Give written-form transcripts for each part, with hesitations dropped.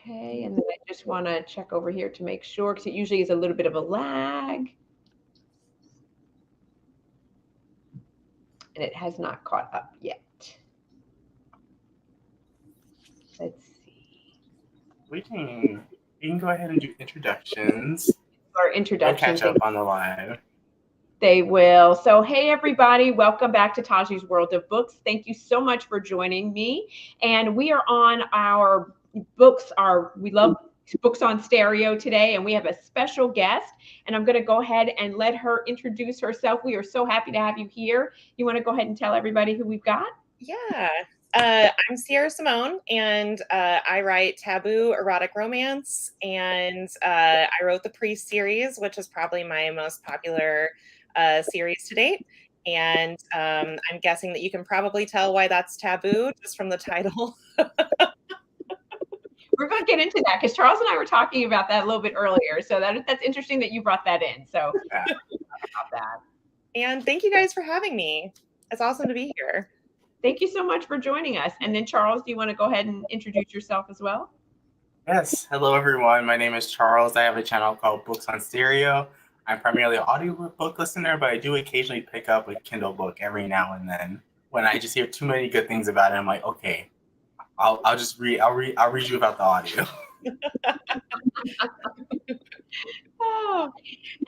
Okay, and then I just want to check over here to make sure because it usually is a little bit of a lag. And it has not caught up yet. Let's see. You can go ahead and do introductions. Our They'll introduction. catch up on the live. They will. So, hey, everybody, welcome back to Taji's World of Books. Thank you so much for joining me. And we are on our books, we love books on stereo today, and we have a special guest. And I'm going to go ahead and let her introduce herself. We are so happy to have you here. You want to go ahead and tell everybody who we've got? Yeah. I'm Sierra Simone, and I write taboo erotic romance, and I wrote the Priest series, which is probably my most popular series to date. And I'm guessing that you can probably tell why that's taboo just from the title. We're going to get into that because Charles and I were talking about that a little bit earlier. So that's interesting that you brought that in. So about that. And thank you guys for having me. It's awesome to be here. Thank you so much for joining us. And then Charles, do you want to go ahead and introduce yourself as well? Yes. Hello, everyone. My name is Charles. I have a channel called Books on Stereo. I'm primarily an audiobook listener, but I do occasionally pick up a Kindle book every now and then. When I just hear too many good things about it, I'm like, okay, I'll read you about the audio. Oh.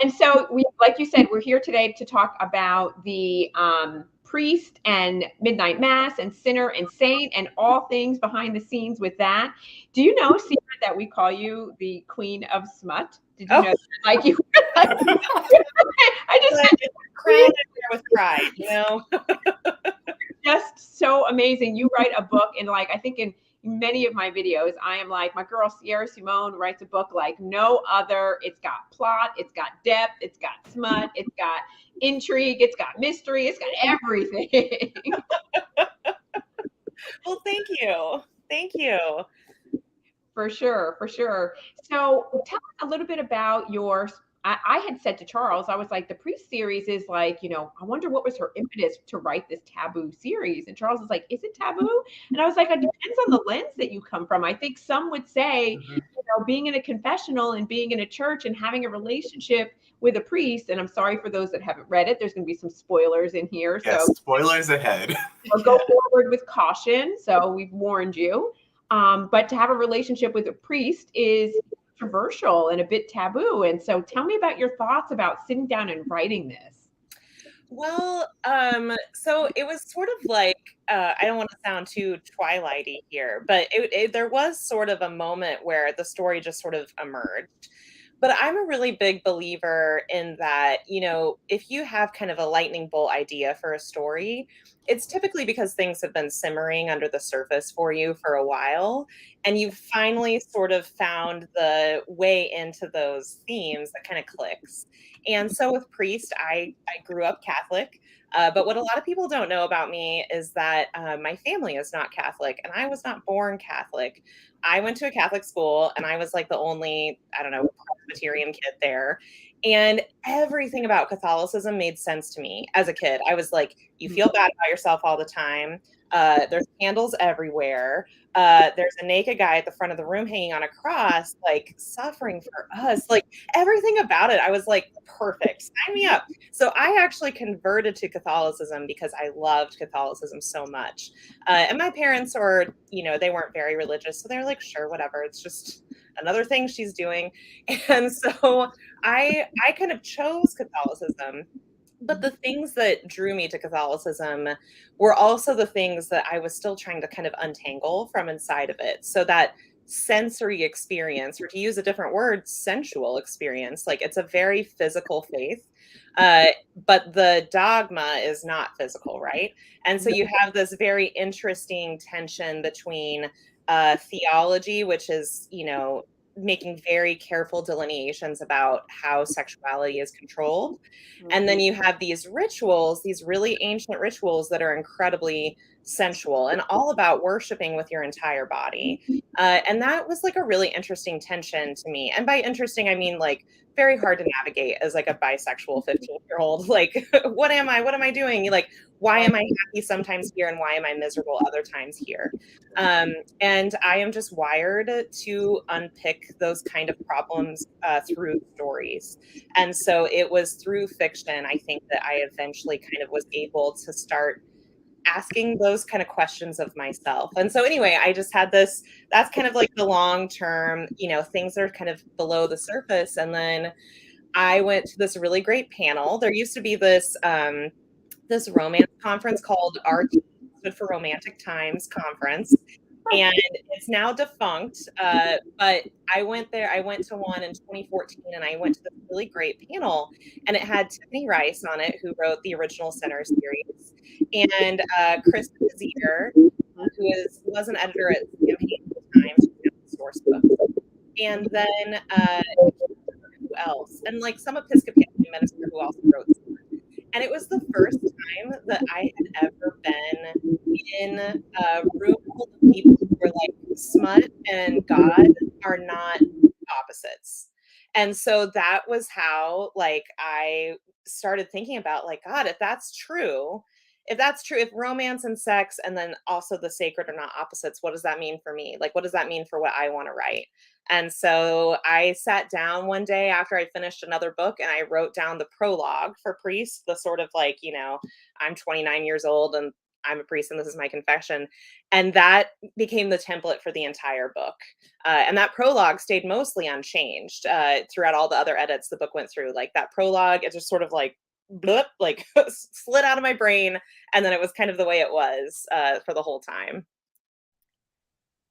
And so like you said, we're here today to talk about the priest and midnight mass and sinner and saint and all things behind the scenes with that. Do you know, Sierra, that we call you the queen of smut? Did you know that? Like you? I just like, crowned with pride, you know. Just so amazing. You write a book, and like I think in many of my videos, I am like, my girl Sierra Simone writes a book like no other. It's got plot, it's got depth, it's got smut, it's got intrigue, it's got mystery, it's got everything. Well, thank you. Thank you. For sure, for sure. So tell us a little bit about your I had said to Charles, I was like, the Priest series is like, I wonder what was her impetus to write this taboo series. And Charles was like, is it taboo? And I was like, it depends on the lens that you come from. I think some would say, being in a confessional and being in a church and having a relationship with a priest. And I'm sorry for those that haven't read it. There's going to be some spoilers in here. Yes, so spoilers ahead. Go forward with caution. So we've warned you. But to have a relationship with a priest is controversial and a bit taboo. And so tell me about your thoughts about sitting down and writing this. Well, so it was sort of like, I don't want to sound too Twilighty here, but there was sort of a moment where the story just sort of emerged. But I'm a really big believer in that, if you have kind of a lightning bolt idea for a story, it's typically because things have been simmering under the surface for you for a while. And you've finally sort of found the way into those themes that kind of clicks. And so with Priest, I grew up Catholic. But what a lot of people don't know about me is that my family is not Catholic, and I was not born Catholic. I went to a Catholic school, and I was like the only, Presbyterian kid there. And everything about Catholicism made sense to me as a kid. I was like, you feel bad about yourself all the time. There's candles everywhere. There's a naked guy at the front of the room hanging on a cross, like suffering for us. Like everything about it, I was like, perfect, sign me up. So I actually converted to Catholicism because I loved Catholicism so much. And my parents they weren't very religious. So they're like, sure, whatever. It's just another thing she's doing. And so I kind of chose Catholicism. But the things that drew me to Catholicism were also the things that I was still trying to kind of untangle from inside of it. So that sensory experience, or to use a different word, sensual experience, like it's a very physical faith. But the dogma is not physical, right? And so you have this very interesting tension between theology, which is, making very careful delineations about how sexuality is controlled. And then you have these rituals, these really ancient rituals that are incredibly sensual and all about worshiping with your entire body. And that was like a really interesting tension to me. And by interesting, I mean like very hard to navigate as like a bisexual 15-year-old. Like, what am I? What am I doing? Like, why am I happy sometimes here and why am I miserable other times here? And I am just wired to unpick those kind of problems through stories. And so it was through fiction, I think, that I eventually kind of was able to start asking those kind of questions of myself. And so anyway, I just had this, that's kind of like the long term, things that are kind of below the surface. And then I went to this really great panel. There used to be this romance conference called RT, stood for Romantic Times Conference. And it's now defunct. But I went there. I went to one in 2014, and I went to this really great panel, and it had Tiffany Rice on it, who wrote the original Center series, and Chris Kazier, who was an editor at Campaign at the time, source book, and then who else? And like some Episcopalian minister who also wrote. And it was the first time that I had ever been in a room full of people who were like, smut and God are not opposites. And so that was how like I started thinking about like, God, if that's true, if romance and sex and then also the sacred are not opposites, what does that mean for me? Like, what does that mean for what I want to write? And so I sat down one day after I finished another book and I wrote down the prologue for Priest, the sort of like, I'm 29 years old and I'm a priest and this is my confession. And that became the template for the entire book. And that prologue stayed mostly unchanged throughout all the other edits the book went through. Like that prologue, it just sort of like, blip, like slid out of my brain. And then it was kind of the way it was for the whole time.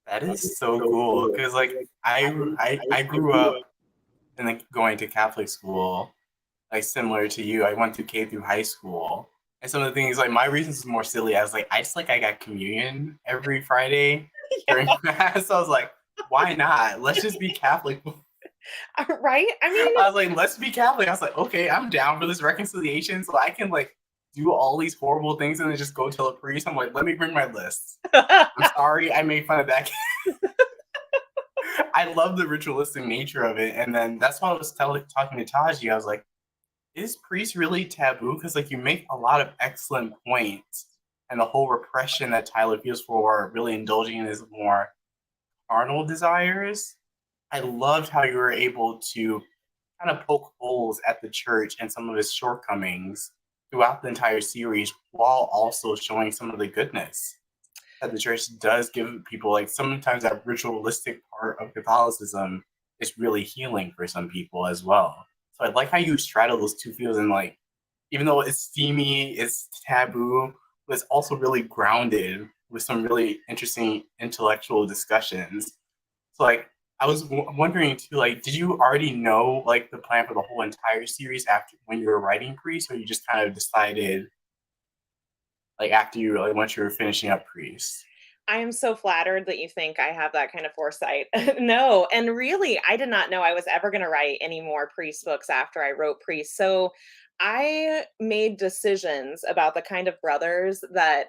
That is so cool because like I grew up in like going to Catholic school, like similar to you. I went through K through high school, and some of the things like my reasons was more silly. I was like, I got communion every Friday during mass. So I was like, why not? Let's just be Catholic. Right? I mean, I was like, let's be Catholic. I was like, okay, I'm down for this reconciliation, so I can like do all these horrible things and then just go tell a priest. I'm like, let me bring my list. I'm sorry, I made fun of that. I love the ritualistic nature of it, and then that's why I was talking to Taji. I was like, is priest really taboo? Because like you make a lot of excellent points, and the whole repression that Tyler feels for really indulging in his more carnal desires. I loved how you were able to kind of poke holes at the church and some of its shortcomings throughout the entire series, while also showing some of the goodness that the church does give people. Like sometimes that ritualistic part of Catholicism is really healing for some people as well. So I like how you straddle those two fields, and like even though it's steamy, it's taboo, but it's also really grounded with some really interesting intellectual discussions. So like I was wondering too, like, did you already know like the plan for the whole entire series after when you were writing Priest, or you just kind of decided like after you like once you were finishing up Priest? I am so flattered that you think I have that kind of foresight. No, and really, I did not know I was ever going to write any more Priest books after I wrote Priest. So I made decisions about the kind of brothers that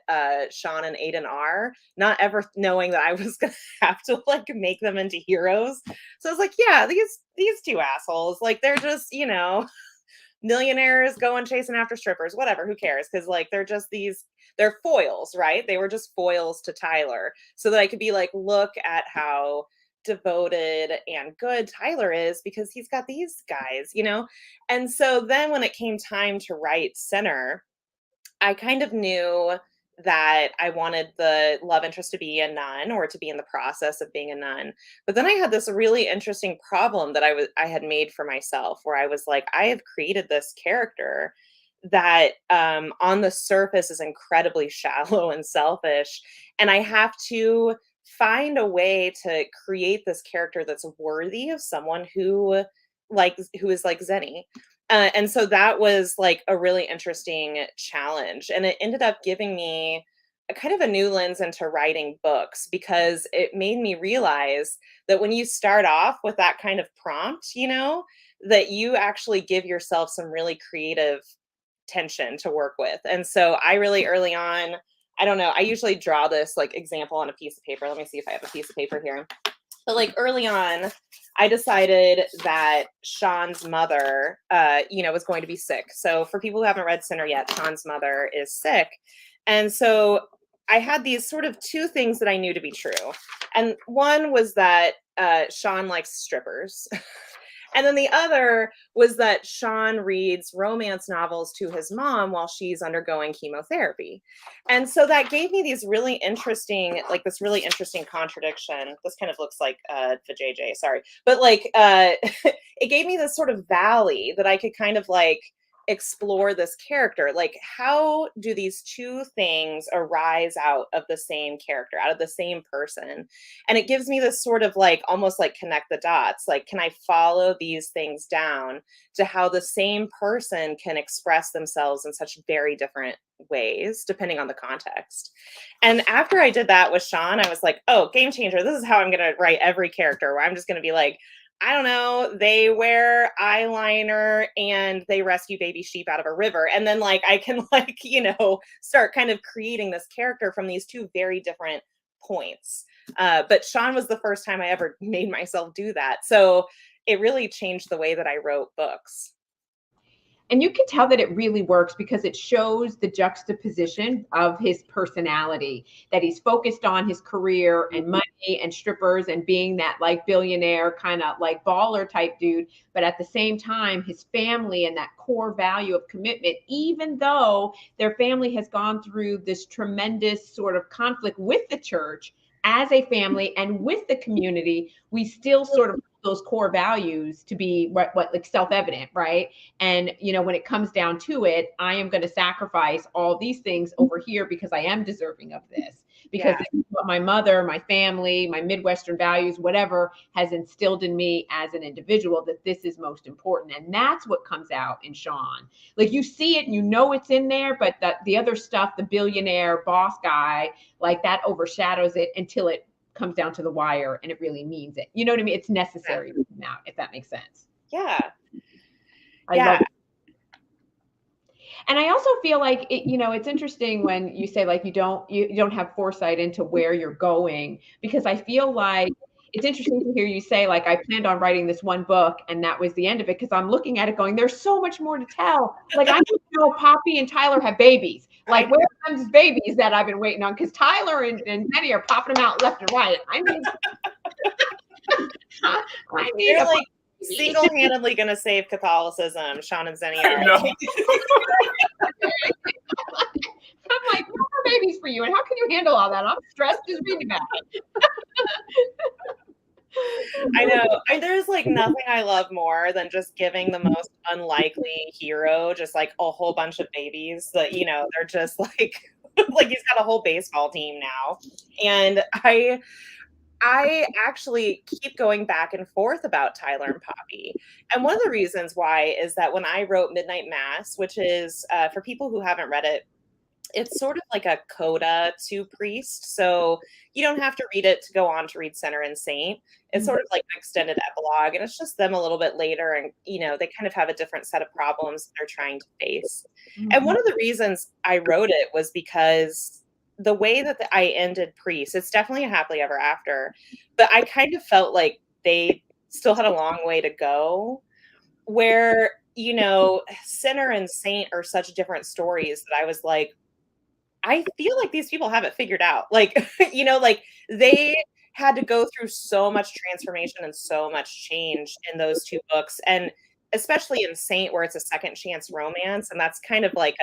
Sean and Aiden are, not ever knowing that I was going to have to like make them into heroes. So I was like, yeah, these two assholes, like they're just, millionaires going chasing after strippers, whatever, who cares? Because like they're foils, right? They were just foils to Tyler, so that I could be like, look at how devoted and good Tyler is because he's got these guys, And so then when it came time to write Center, I kind of knew that I wanted the love interest to be a nun or to be in the process of being a nun. But then I had this really interesting problem that I had made for myself, where I was like, I have created this character that on the surface is incredibly shallow and selfish, and I have to find a way to create this character that's worthy of someone who is like Zenny. And so that was like a really interesting challenge. And it ended up giving me a kind of a new lens into writing books, because it made me realize that when you start off with that kind of prompt, that you actually give yourself some really creative tension to work with. And so I really early on, I don't know. I usually draw this like example on a piece of paper. Let me see if I have a piece of paper here. But like early on, I decided that Sean's mother, was going to be sick. So for people who haven't read Sinner yet, Sean's mother is sick. And so I had these sort of two things that I knew to be true. And one was that Sean likes strippers. And then the other was that Sean reads romance novels to his mom while she's undergoing chemotherapy. And so that gave me these really interesting, like this really interesting contradiction. This kind of looks like the JJ, sorry. But like, it gave me this sort of valley that I could kind of like explore this character. Like, how do these two things arise out of the same character, out of the same person? And it gives me this sort of like almost like connect the dots. Like, can I follow these things down to how the same person can express themselves in such very different ways depending on the context? And after I did that with Sean, I was like, oh, game changer. This is how I'm going to write every character, where I'm just going to be like, I don't know, they wear eyeliner and they rescue baby sheep out of a river. And then like, I can like, start kind of creating this character from these two very different points. But Sean was the first time I ever made myself do that. So it really changed the way that I wrote books. And you can tell that it really works because it shows the juxtaposition of his personality, that he's focused on his career and money and strippers and being that like billionaire kind of like baller type dude. But at the same time, his family and that core value of commitment, even though their family has gone through this tremendous sort of conflict with the church, as a family and with the community, we still sort of those core values to be what like self-evident, right? And when it comes down to it, I am going to sacrifice all these things over here because I am deserving of this, because this is what my mother, my family, my Midwestern values, whatever, has instilled in me as an individual, that this is most important. And that's what comes out in Sean. Like, you see it and it's in there, but the other stuff, the billionaire boss guy, like that overshadows it until it comes down to the wire and it really means it. You know what I mean? It's necessary to come out, if that makes sense. Yeah. I love it. And I also feel like it's interesting when you say like you don't have foresight into where you're going, because I feel like it's interesting to hear you say like, I planned on writing this one book and that was the end of it, because I'm looking at it going, there's so much more to tell. Like, I know Poppy and Tyler have babies. Like, where are those babies that I've been waiting on? Because Tyler and Jenny are popping them out left and right. I mean, you're like single-handedly going to save Catholicism, Sean and Zenny. I'm like, what are babies for you? And how can you handle all that? I'm stressed just reading about it. I know. There's like nothing I love more than just giving the most unlikely hero just like a whole bunch of babies that, they're just like, like he's got a whole baseball team now. And I actually keep going back and forth about Tyler and Poppy. And one of the reasons why is that when I wrote Midnight Mass, which is, for people who haven't read it, it's sort of like a coda to Priest. So you don't have to read it to go on to read Sinner and Saint. It's sort of like an extended epilogue, and it's just them a little bit later. And, they kind of have a different set of problems they're trying to face. Mm-hmm. And one of the reasons I wrote it was because the way that I ended Priest, it's definitely a happily ever after, but I kind of felt like they still had a long way to go, where, Sinner and Saint are such different stories that I was like, I feel like these people have it figured out. Like, like they had to go through so much transformation and so much change in those two books. And especially in Saint, where it's a second chance romance. And that's kind of like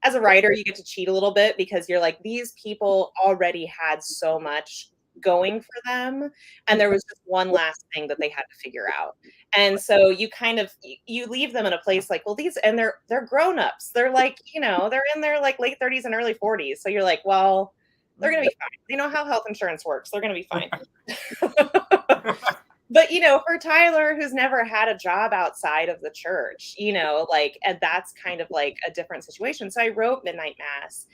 as a writer, you get to cheat a little bit, because you're like, these people already had so much going for them, and there was just one last thing that they had to figure out. And so you kind of you leave them in a place like, well, these, and they're grown-ups, they're like, they're in their like late 30s and early 40s, so you're like, well, they're gonna be fine. They know how health insurance works, they're gonna be fine. But for Tyler, who's never had a job outside of the church, and that's kind of like a different situation. So I wrote Midnight Mass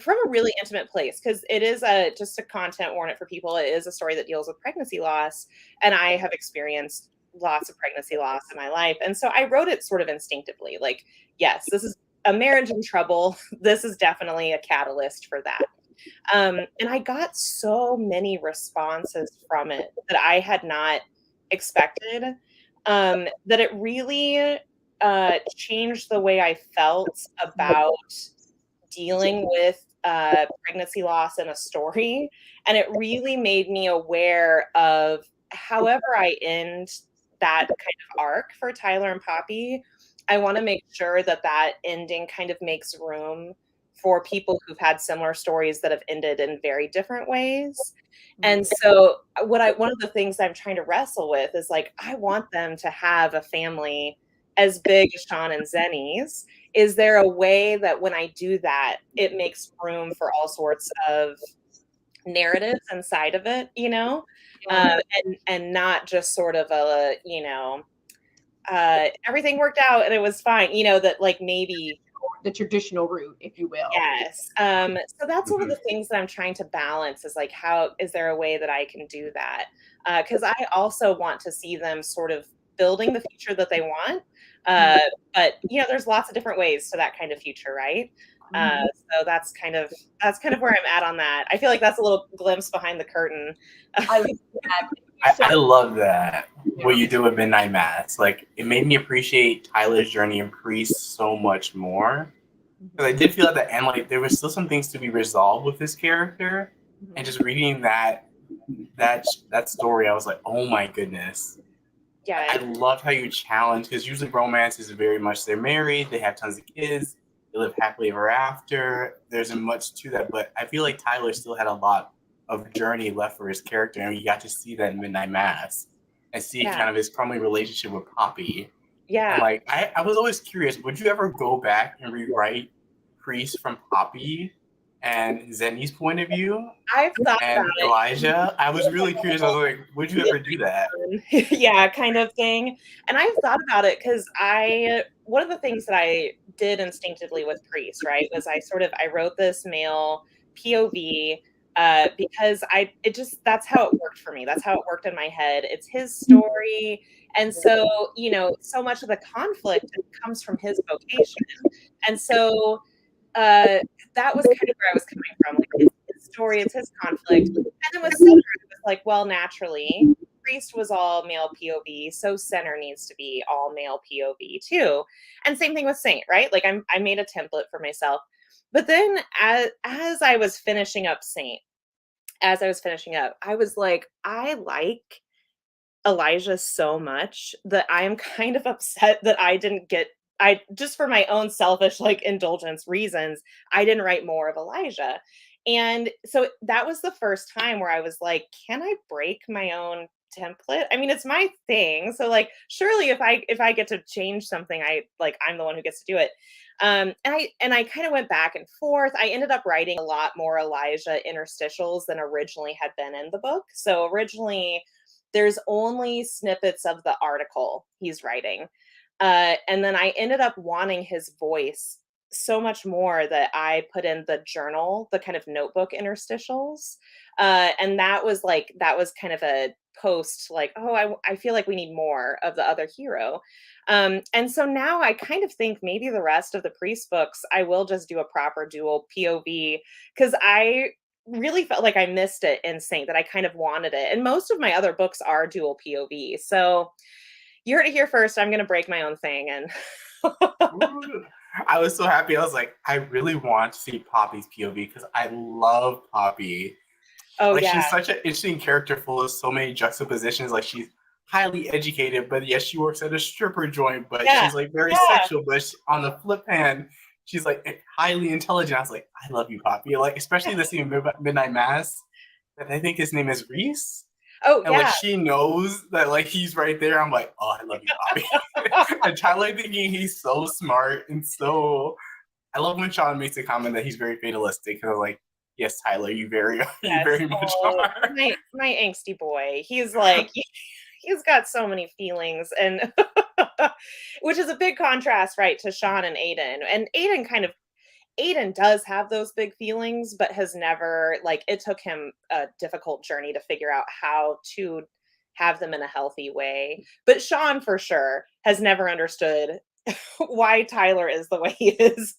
from a really intimate place, because it is just a content warning for people. It is a story that deals with pregnancy loss, and I have experienced lots of pregnancy loss in my life. And so I wrote it sort of instinctively, like, yes, this is a marriage in trouble. This is definitely a catalyst for that. And I got so many responses from it that I had not expected, that it really changed the way I felt about dealing with pregnancy loss in a story. And it really made me aware of, however I end that kind of arc for Tyler and Poppy, I want to make sure that that ending kind of makes room for people who've had similar stories that have ended in very different ways. And so one of the things I'm trying to wrestle with is like, I want them to have a family as big as Sean and Zenny's. Is there a way that when I do that, it makes room for all sorts of narratives inside of it, you know? And not just sort of a, you know, everything worked out and it was fine, you know, that like maybe the traditional route, if you will. yes. So that's one of the things that I'm trying to balance is like, how is there a way that I can do that? Because I also want to see them sort of building the future that they want. But you know, there's lots of different ways to that kind of future, right? So that's kind of where I'm at on that. I feel like that's a little glimpse behind the curtain. I love that. I love that. What you do with Midnight Mass, like it made me appreciate Tyler's journey and Priest so much more. Because I did feel at the end like there was still some things to be resolved with his character, and just reading that story, I was like, oh my goodness. Yeah, I loved how you challenge, because usually romance is very much they're married, they have tons of kids, they live happily ever after. There isn't much to that, but I feel like Tyler still had a lot of journey left for his character, and you got to see that in Midnight Mass and see kind of his crumbling relationship with Poppy. Yeah. And like I was always curious, would you ever go back and rewrite Priest from Poppy and Zenny's point of view? I've thought and about Elijah. I was really curious. I was like, would you ever do that? Yeah, kind of thing. And I've thought about it because one of the things that I did instinctively with Priest, right, was I wrote this male POV because that's how it worked for me. That's how it worked in my head. It's his story. And so, you know, so much of the conflict comes from his vocation. And so that was kind of where I was coming from. Like it's his story, it's his conflict. And then with Center, it was like, well, naturally, Priest was all male POV, so Center needs to be all male POV too. And same thing with Saint, right? Like I made a template for myself. But then as I was finishing up Saint, I was like, I like Elijah so much that I am kind of upset that I just for my own selfish like indulgence reasons, I didn't write more of Elijah. And so that was the first time where I was like, can I break my own template? I mean, it's my thing. So like surely if I get to change something, I'm the one who gets to do it. And I kind of went back and forth. I ended up writing a lot more Elijah interstitials than originally had been in the book. So originally there's only snippets of the article he's writing. And then I ended up wanting his voice so much more that I put in the journal, the kind of notebook interstitials. And that was kind of a post like, oh, I feel like we need more of the other hero. And so now I kind of think maybe the rest of the Priest books, I will just do a proper dual POV because I really felt like I missed it in Saint, that I kind of wanted it. And most of my other books are dual POV. So you heard it here first. I'm going to break my own thing. And I was so happy. I was like, I really want to see Poppy's POV because I love Poppy. Oh, like, yeah. She's such an interesting character full of so many juxtapositions. Like, she's highly educated, but yes, she works at a stripper joint, but she's like very sexual. But on the flip hand, she's like highly intelligent. I was like, I love you, Poppy. Like, especially the scene in Midnight Mass. That I think his name is Reese. Oh, and like she knows that like he's right there. I'm like, oh, I love you, Poppy. And Tyler thinking he's so smart and so. I love when Sean makes a comment that he's very fatalistic. Because I'm like, yes, Tyler, you very much are. My angsty boy. He's like, he's got so many feelings, and which is a big contrast, right, to Sean and Aiden. And Aiden does have those big feelings, but has never, like, it took him a difficult journey to figure out how to have them in a healthy way. But Sean, for sure, has never understood why Tyler is the way he is.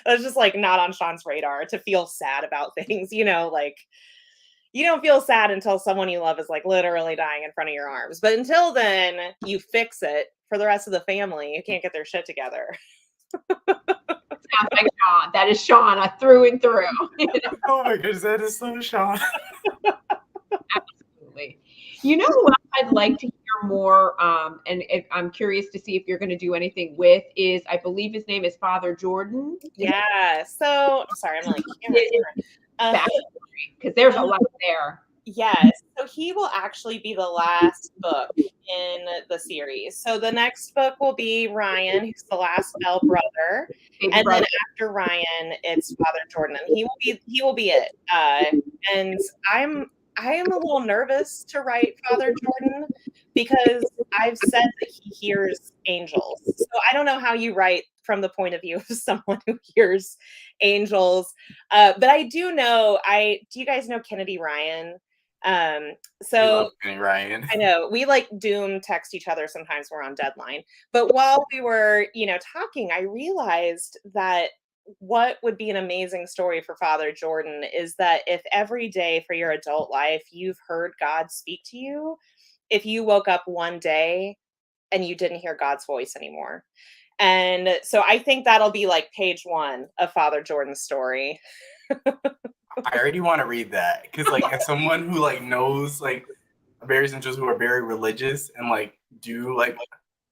That's just like not on Sean's radar to feel sad about things, like you don't feel sad until someone you love is like literally dying in front of your arms. But until then, you fix it for the rest of the family. You can't get their shit together. Sounds like Sean. That is Sean through and through. Oh my goodness, that is so Sean. Absolutely. You know what I'd like to hear more, and I'm curious to see if you're going to do anything with, is I believe his name is Father Jordan. Yeah. So, sorry, I'm like, because there's a lot there. Yes. So he will actually be the last book in the series. So the next book will be Ryan, who's the last Bell brother. And then after Ryan, it's Father Jordan. And he will be it. And I am a little nervous to write Father Jordan because I've said that he hears angels. So I don't know how you write from the point of view of someone who hears angels. But I do know, do you guys know Kennedy Ryan? So Ryan. I know we like doom text each other sometimes we're on deadline, but while we were, talking, I realized that what would be an amazing story for Father Jordan is that if every day for your adult life, you've heard God speak to you, if you woke up one day and you didn't hear God's voice anymore. And so I think that'll be like page 1 of Father Jordan's story. I already want to read that because, like, as someone who like knows like various angels who are very religious and like do like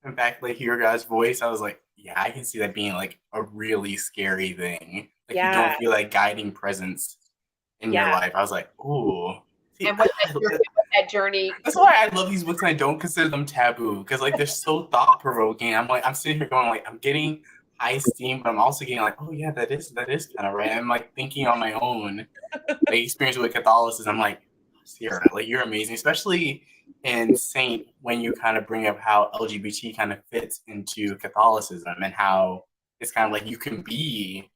in fact like hear God's voice, I was like, yeah, I can see that being like a really scary thing. Like you don't feel like guiding presence in your life. I was like, ooh. See, and what that journey. That's why I love these books and I don't consider them taboo because like they're so thought provoking. I'm sitting here going like I'm getting high steam, but I'm also getting like, oh yeah, that is kind of right. I'm like thinking on my own, like experience with Catholicism. I'm like, Sierra, like you're amazing, especially in Saint when you kind of bring up how LGBT kind of fits into Catholicism and how it's kind of like you can be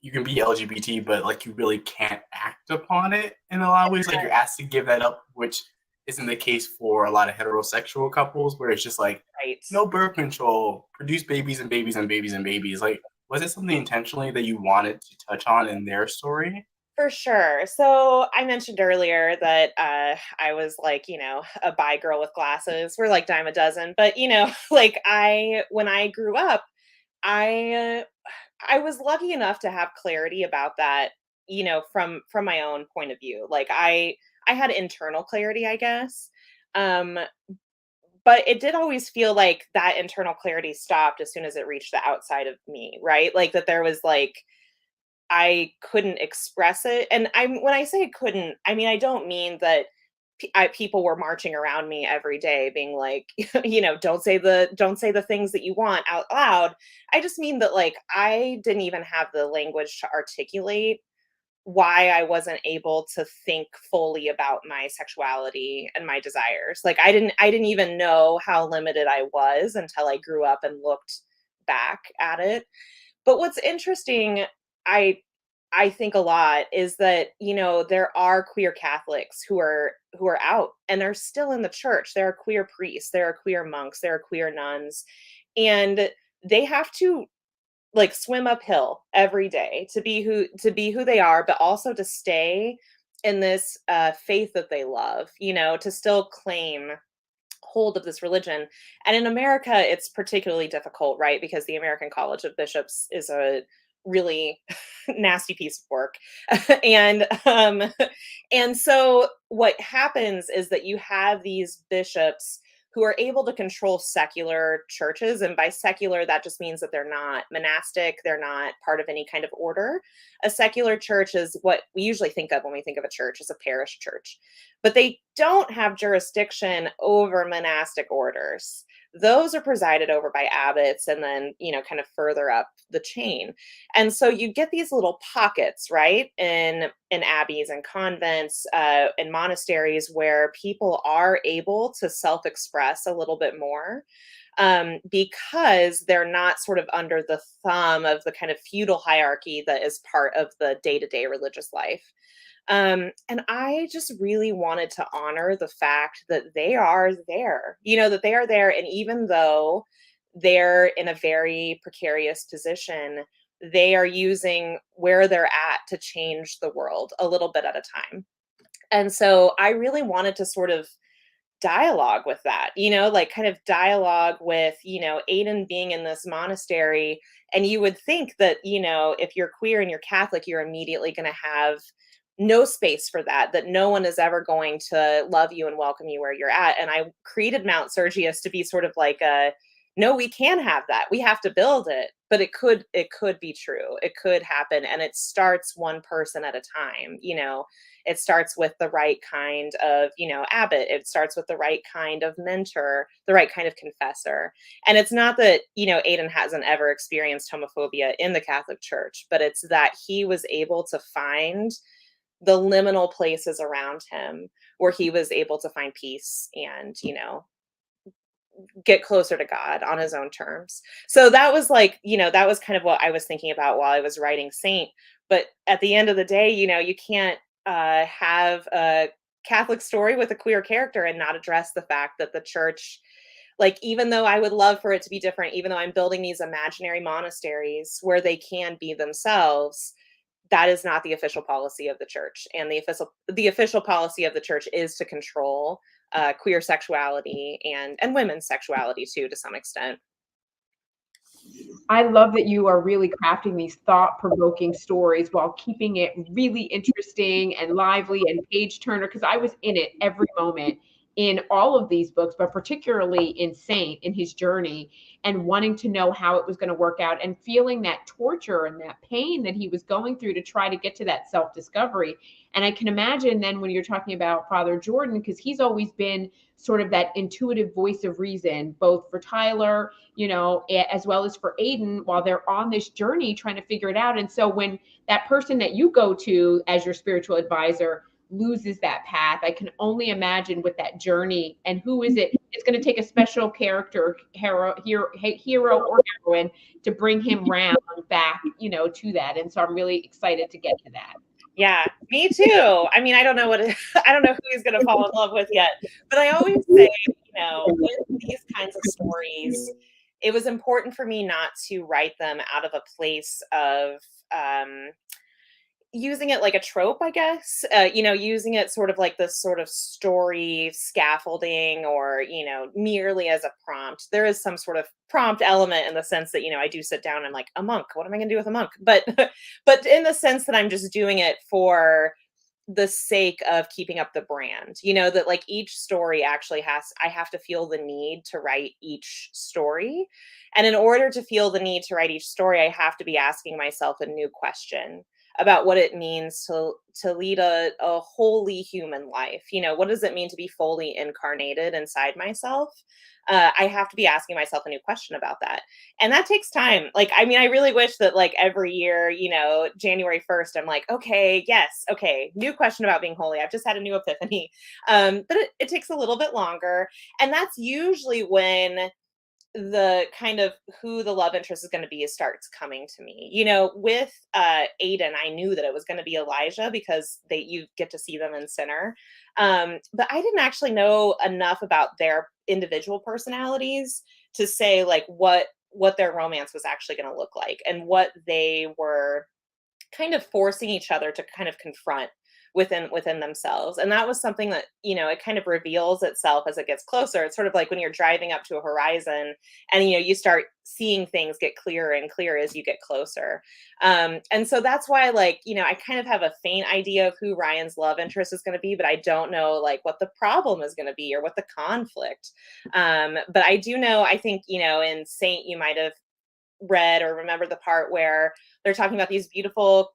LGBT, but like you really can't act upon it in a lot of ways. Like you're asked to give that up, which isn't the case for a lot of heterosexual couples, where it's just like no birth control, produce babies and babies and babies and babies. Like, was it something intentionally that you wanted to touch on in their story? For sure. So I mentioned earlier that I was like, a bi girl with glasses. We're like dime a dozen, but like when I grew up, I was lucky enough to have clarity about that, from my own point of view. Like I had internal clarity, I guess. But it did always feel like that internal clarity stopped as soon as it reached the outside of me, right? Like that there was like I couldn't express it. And when I say couldn't, I mean I don't mean that people were marching around me every day being like, don't say the things that you want out loud. I just mean that like I didn't even have the language to articulate why I wasn't able to think fully about my sexuality and my desires. Like I didn't even know how limited I was until I grew up and looked back at it. But what's interesting, I think a lot is that, there are queer Catholics who are out and they're still in the church. There are queer priests, there are queer monks, there are queer nuns, and they have to like swim uphill every day to be who they are, but also to stay in this faith that they love, to still claim hold of this religion. And in America, it's particularly difficult, right? Because the American College of Bishops is a really nasty piece of work. And so what happens is that you have these bishops who are able to control secular churches. And by secular, that just means that they're not monastic. They're not part of any kind of order. A secular church is what we usually think of when we think of a church as a parish church, but they don't have jurisdiction over monastic orders. Those are presided over by abbots and then, kind of further up the chain. And so you get these little pockets, right, in abbeys and convents and monasteries where people are able to self-express a little bit more because they're not sort of under the thumb of the kind of feudal hierarchy that is part of the day-to-day religious life. And I just really wanted to honor the fact that they are there, that they are there. And even though they're in a very precarious position. They are using where they're at to change the world a little bit at a time. And so I really wanted to sort of dialogue with that, like kind of dialogue with, Aiden being in this monastery. And you would think that, if you're queer and you're Catholic, you're immediately going to have no space for that, that no one is ever going to love you and welcome you where you're at. And I created Mount Sergius to be sort of like no, we can have that. We have to build it, but it could be true. It could happen. And it starts one person at a time. It starts with the right kind of, abbot. It starts with the right kind of mentor, the right kind of confessor. And it's not that, Aiden hasn't ever experienced homophobia in the Catholic Church, but it's that he was able to find the liminal places around him where he was able to find peace and, get closer to God on his own terms. So that was like, that was kind of what I was thinking about while I was writing Saint. But at the end of the day, you can't have a Catholic story with a queer character and not address the fact that the church, like, even though I would love for it to be different, even though I'm building these imaginary monasteries where they can be themselves, that is not the official policy of the church. And the official policy of the church is to control queer sexuality and women's sexuality too, to some extent. I love that you are really crafting these thought-provoking stories while keeping it really interesting and lively and page turner, because I was in it every moment in all of these books, but particularly in Saint, in his journey, and wanting to know how it was going to work out and feeling that torture and that pain that he was going through to try to get to that self-discovery. And I can imagine then when you're talking about Father Jordan, because he's always been sort of that intuitive voice of reason, both for Tyler, as well as for Aiden, while they're on this journey trying to figure it out. And so when that person that you go to as your spiritual advisor loses that path, I can only imagine with that journey. And who is it? It's going to take a special character, hero or heroine, to bring him round back, to that. And so I'm really excited to get to that. Yeah, me too. I mean, I don't know I don't know who he's going to fall in love with yet, but I always say, with these kinds of stories, it was important for me not to write them out of a place of using it like a trope, I guess, using it sort of like this sort of story scaffolding or, merely as a prompt. There is some sort of prompt element in the sense that, I do sit down and like, a monk, what am I going to do with a monk? But in the sense that I'm just doing it for the sake of keeping up the brand, that like each story actually I have to feel the need to write each story. And in order to feel the need to write each story, I have to be asking myself a new question about what it means to lead a wholly human life. What does it mean to be fully incarnated inside myself? I have to be asking myself a new question about that. And that takes time. Like, I mean, I really wish that like every year, January 1st, I'm like, okay, yes. Okay. New question about being holy. I've just had a new epiphany. But it takes a little bit longer. And that's usually when the kind of who the love interest is going to be starts coming to me. With Aiden, I knew that it was going to be Elijah because you get to see them in Sinner. But I didn't actually know enough about their individual personalities to say like what their romance was actually going to look like and what they were kind of forcing each other to kind of confront within themselves. And that was something that, it kind of reveals itself as it gets closer. It's sort of like when you're driving up to a horizon and, you start seeing things get clearer and clearer as you get closer. And so that's why, like, I kind of have a faint idea of who Ryan's love interest is going to be, but I don't know like what the problem is going to be or what the conflict. But I do know, I think, in Saint, you might have read or remember the part where they're talking about these beautiful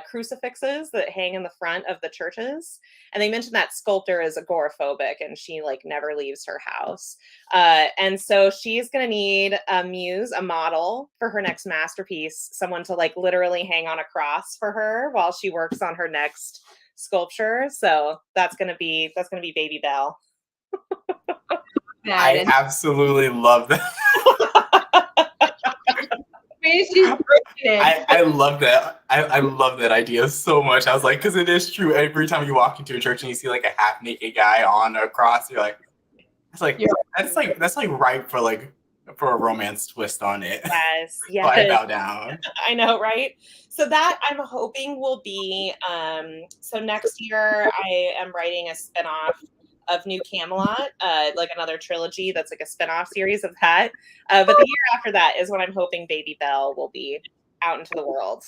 crucifixes that hang in the front of the churches, and they mentioned that sculptor is agoraphobic and she like never leaves her house, and so she's gonna need a muse, a model for her next masterpiece, someone to like literally hang on a cross for her while she works on her next sculpture. So that's gonna be Baby Belle. I absolutely love that. I love that. I love that idea so much. I was like, because it is true. Every time you walk into a church and you see like a half naked guy on a cross, you're like, that's like ripe for like for a romance twist on it. Yes, So I yes. bow down. I know, right? So that I'm hoping will be so next year I am writing a spinoff of New Camelot, like another trilogy that's like a spinoff series of that. But the year after that is when I'm hoping Baby Belle will be out into the world.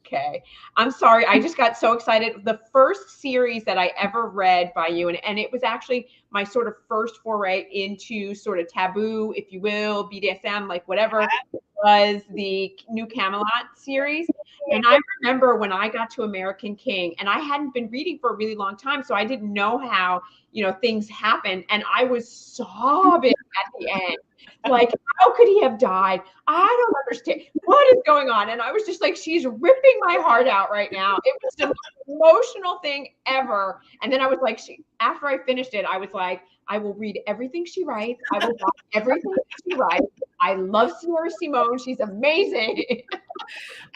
Okay. I'm sorry. I just got so excited. The first series that I ever read by you, and it was actually my sort of first foray into sort of taboo, if you will, BDSM, like whatever, was the New Camelot series. And I remember when I got to American King, and I hadn't been reading for a really long time, so I didn't know how, things happen. And I was sobbing at the end. Like, how could he have died? I don't understand what is going on. And I was just like, she's ripping my heart out right now. It was the most emotional thing ever. And then I was like, after I finished it, I was like, I will read everything she writes. I will watch everything she writes. I love Sierra Simone. She's amazing.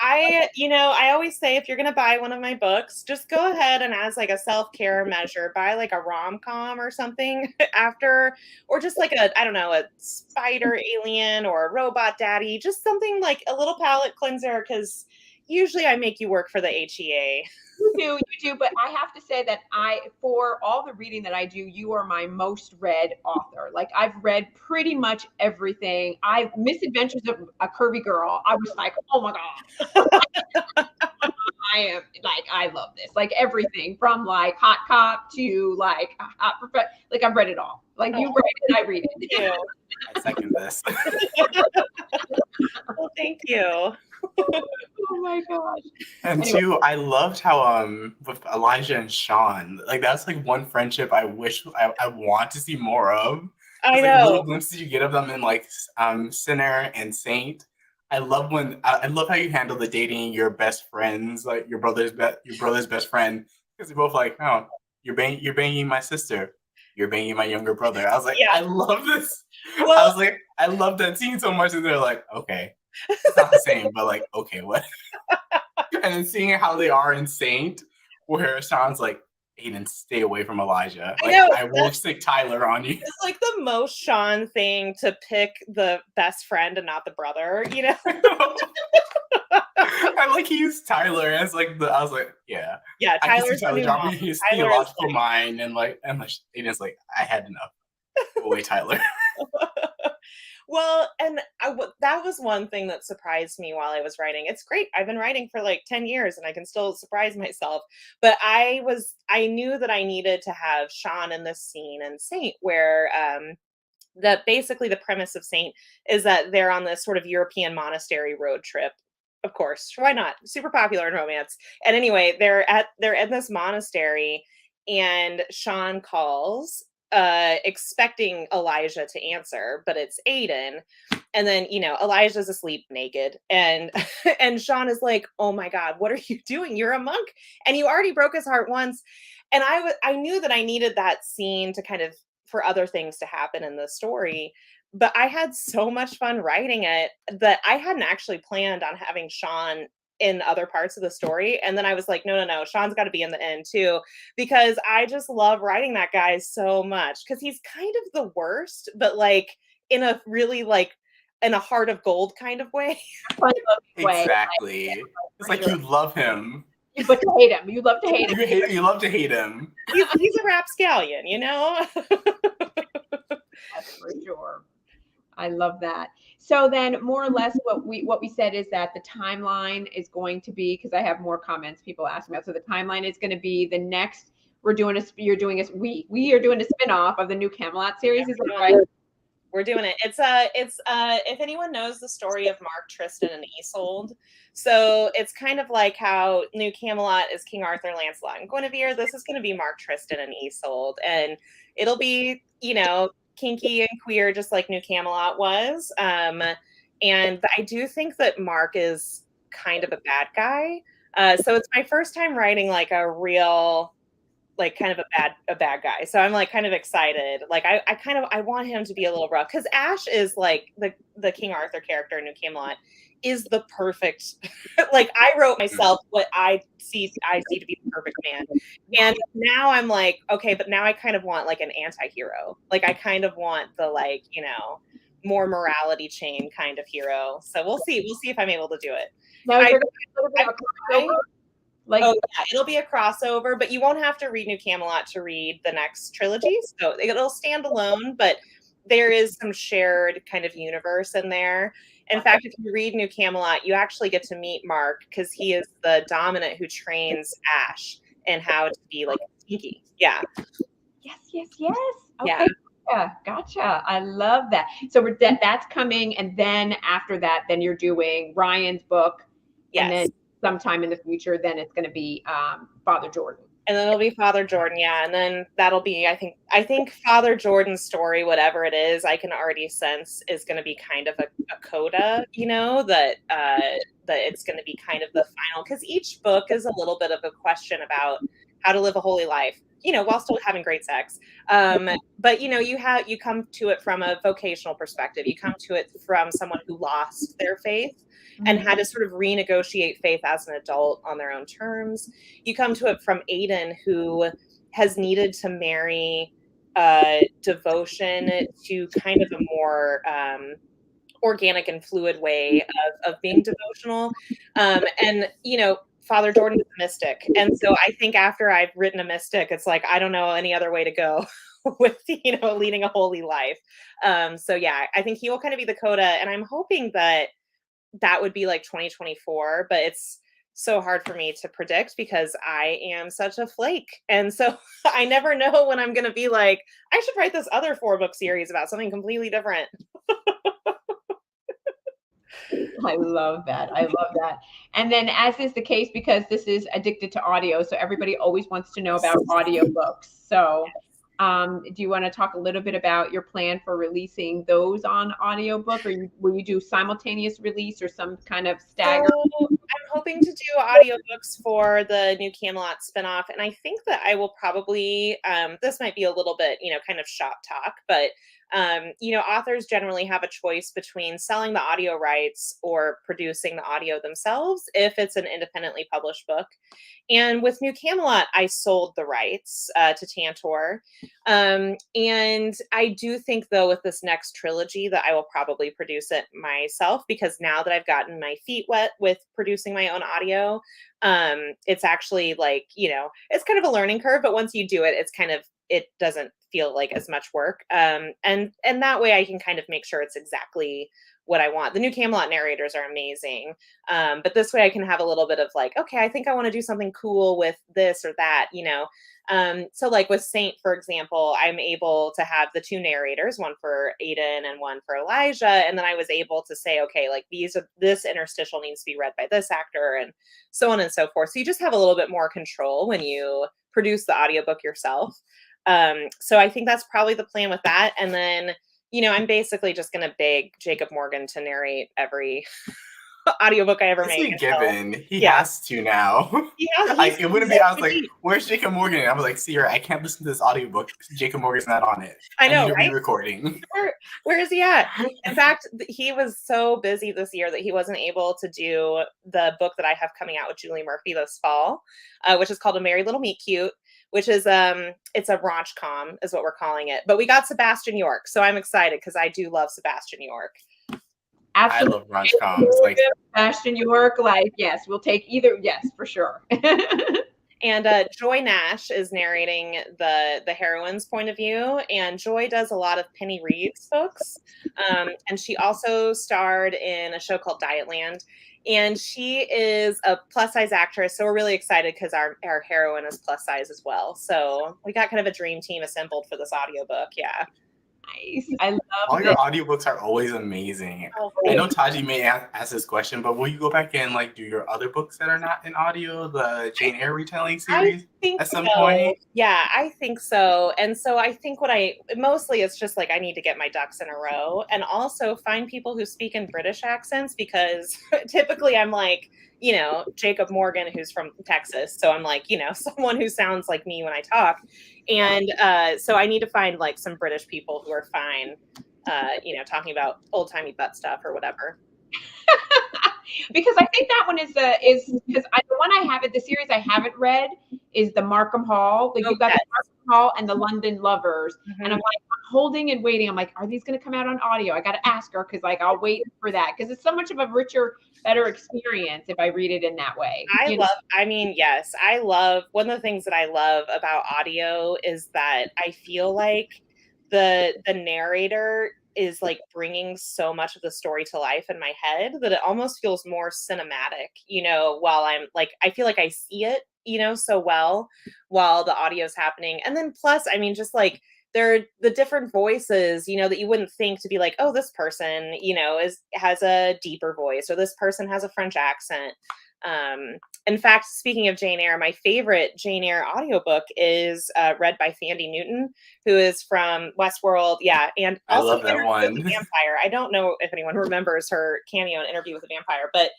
I always say if you're going to buy one of my books, just go ahead and as like a self-care measure, buy like a rom-com or something after, or just like I don't know, a spider alien or a robot daddy, just something like a little palate cleanser. Cause usually I make you work for the HEA. You do. But I have to say that for all the reading that I do, you are my most read author. Like I've read pretty much everything. Misadventures of a Curvy Girl. I was like, oh my God. I love this. Like everything from like Hot Cop to like Hot Prof. Like I've read it all. Like you write it, I read it. Thank you. I second this. Well, thank you. Oh my gosh. And Anyway. two, I loved how with Elijah and Sean, like that's like one friendship I wish I want to see more of. I Like know. little glimpses you get of them in like Sinner and Saint. I love how you handle the dating your best friends, like your brother's best friend, because they're both like, oh, you're banging my sister, you're banging my younger brother. I was like, Yeah. I love this. Well, I was like, I love that scene so much, and they're like, okay, it's not the same, but like, okay, what? And then seeing how they are in Saint, where Sean's like, Aiden, stay away from Elijah. Like, I will stick Tyler on you. It's like the most Sean thing to pick the best friend and not the brother, you know? I like he used Tyler as like I was like, yeah. Yeah, Tyler's dropping his theological mind and Aiden's like, I had enough. Go away, Tyler. Well, and that was one thing that surprised me while I was writing. It's great. I've been writing for like 10 years and I can still surprise myself. But I knew that I needed to have Sean in this scene in Saint where that basically the premise of Saint is that they're on this sort of European monastery road trip. Of course, why not? Super popular in romance. And anyway, they're in this monastery and Sean calls expecting Elijah to answer, but it's Aiden. And then, Elijah's asleep naked and Sean is like, oh my God, what are you doing? You're a monk and you already broke his heart once. And I knew that I needed that scene to kind of for other things to happen in the story. But I had so much fun writing it that I hadn't actually planned on having Sean in other parts of the story. And then I was like, no, Sean's got to be in the end too, because I just love writing that guy so much because he's kind of the worst, but like in a really like in a heart of gold kind of way. Exactly. It's like you love him. But to hate him. You love to hate him. You love to hate him. He's a rapscallion, That's for sure. I love that. So then more or less what we said is that the timeline is going to be, because I have more comments people ask me about. So the timeline is going to be the next we are doing a spin-off of the New Camelot series. Is that right? We're doing it. It's if anyone knows the story of Mark, Tristan, and Isolde, so it's kind of like how New Camelot is King Arthur, Lancelot, and Guinevere. This is going to be Mark, Tristan, and Isolde, and it'll be kinky and queer, just like New Camelot was. And I do think that Mark is kind of a bad guy. So it's my first time writing like a real, like kind of a bad guy. So I'm like kind of excited. Like I want him to be a little rough because Ash is like the King Arthur character in New Camelot is the perfect, like I wrote myself what I see to be the perfect man. And now I'm like, okay, but now I kind of want like an anti-hero. Like I kind of want the like, more morality chain kind of hero. So we'll see if I'm able to do it. Now, is there going to be a little bit of a crossover? Like, oh yeah, it'll be a crossover, but you won't have to read New Camelot to read the next trilogy. So it'll stand alone, but there is some shared kind of universe in there. In fact, if you read New Camelot, you actually get to meet Mark because he is the dominant who trains Ash in how to be like sneaky. Yeah. Yes. Okay. Yeah. Yeah, gotcha. I love that. So that's coming, and then after that, then you're doing Ryan's book, and then sometime in the future, then it's going to be Father Jordan. And then it'll be Father Jordan, yeah. And then that'll be, I think Father Jordan's story, whatever it is, I can already sense is going to be kind of a coda, you know, that it's going to be kind of the final, because each book is a little bit of a question about how to live a holy life, you know, while still having great sex. But you know, you come to it from a vocational perspective. You come to it from someone who lost their faith and had to sort of renegotiate faith as an adult on their own terms. You come to it from Aiden, who has needed to marry devotion to kind of a more organic and fluid way of being devotional. And, you know, Father Jordan is a mystic. And so I think after I've written a mystic, it's like, I don't know any other way to go with, you know, leading a holy life. So yeah, I think he will kind of be the coda, and I'm hoping that would be like 2024, but it's so hard for me to predict because I am such a flake. And so I never know when I'm going to be like, I should write this other 4-book series about something completely different. I love that. And then, as is the case, because this is Addicted to Audio, so everybody always wants to know about audiobooks. So do you want to talk a little bit about your plan for releasing those on audiobook, or will you do simultaneous release or some kind of stagger? So I'm hoping to do audiobooks for the New Camelot spinoff, and I think that I will probably, this might be a little bit, you know, kind of shop talk, but you know, authors generally have a choice between selling the audio rights or producing the audio themselves if it's an independently published book. And with New Camelot, I sold the rights to Tantor. And I do think, though, with this next trilogy that I will probably produce it myself, because now that I've gotten my feet wet with producing my own audio, it's actually like, you know, it's kind of a learning curve, but once you do it, it's kind of, it doesn't feel like as much work. And that way I can kind of make sure it's exactly what I want. The New Camelot narrators are amazing. But this way I can have a little bit of like, okay, I think I want to do something cool with this or that, you know? So like with Saint, for example, I'm able to have the 2 narrators, one for Aiden and one for Elijah. And then I was able to say, okay, like this interstitial needs to be read by this actor, and so on and so forth. So you just have a little bit more control when you produce the audiobook yourself. So I think that's probably the plan with that. And then, you know, I'm basically just going to beg Jacob Morgan to narrate every audiobook I ever make. Given. He has to now. Like, it wouldn't be, I was like, where's Jacob Morgan? And I was like, Sierra, I can't listen to this audiobook. Jacob Morgan's not on it. I know, need to right? be recording. Where is he at? In fact, he was so busy this year that he wasn't able to do the book that I have coming out with Julie Murphy this fall, which is called A Merry Little Meet Cute, which is it's a raunch-com is what we're calling it. But we got Sebastian York, so I'm excited because I do love Sebastian York. Absolutely. I love raunch-coms. Like Sebastian York, like, yes, we'll take either. Yes, for sure. And Joy Nash is narrating the heroine's point of view, and Joy does a lot of Penny Reed's books, and she also starred in a show called Dietland. And she is a plus size actress, so we're really excited because our heroine is plus size as well. So we got kind of a dream team assembled for this audiobook. Yeah. Nice. I love all your audiobooks are always amazing. Oh, I know Taji may ask this question, but will you go back and like do your other books that are not in audio, the Jane Eyre retelling series at some point? Yeah, I think so. And so I think mostly it's just like I need to get my ducks in a row and also find people who speak in British accents, because typically I'm like, you know, Jacob Morgan, who's from Texas. So I'm like, you know, someone who sounds like me when I talk. And so I need to find like some British people who are fine, you know, talking about old timey butt stuff or whatever. Because I think that one is because the one I haven't, the series I haven't read is the Markham Hall. Like you've got the Hall and the London Lovers. And I'm Mhm. like, I'm holding and waiting. I'm like, are these going to come out on audio? I got to ask her because like I'll wait for that because it's so much of a richer, better experience if I read it in that way. I mean, yes, I love one of the things that I love about audio is that I feel like the narrator is like bringing so much of the story to life in my head that it almost feels more cinematic, while I'm like, I feel like I see it, so well while the audio is happening. And then plus, I mean, just like they're the different voices, that you wouldn't think to be like, oh, this person, has a deeper voice or this person has a French accent. In fact, speaking of Jane Eyre, my favorite Jane Eyre audiobook is read by Thandie Newton, who is from Westworld. Yeah. And I also love that Interview with the one. Vampire. I don't know if anyone remembers her cameo in Interview with the Vampire, but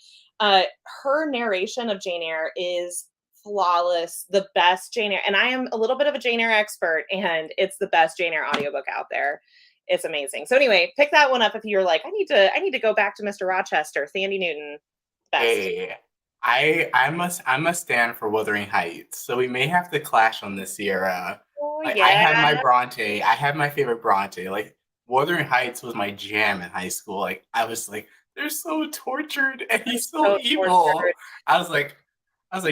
her narration of Jane Eyre is flawless, the best Jane Eyre. And I am a little bit of a Jane Eyre expert, and it's the best Jane Eyre audiobook out there. It's amazing. So anyway, pick that one up if you're like, I need to go back to Mr. Rochester. Thandie Newton, best. Hey, I'm a stand for Wuthering Heights, so we may have to clash on this, Sierra. Oh Like I have my yeah. Bronte, I have my favorite Bronte. Like Wuthering Heights was my jam in high school. Like I was like, they're so tortured and he's so So evil. tortured. I was like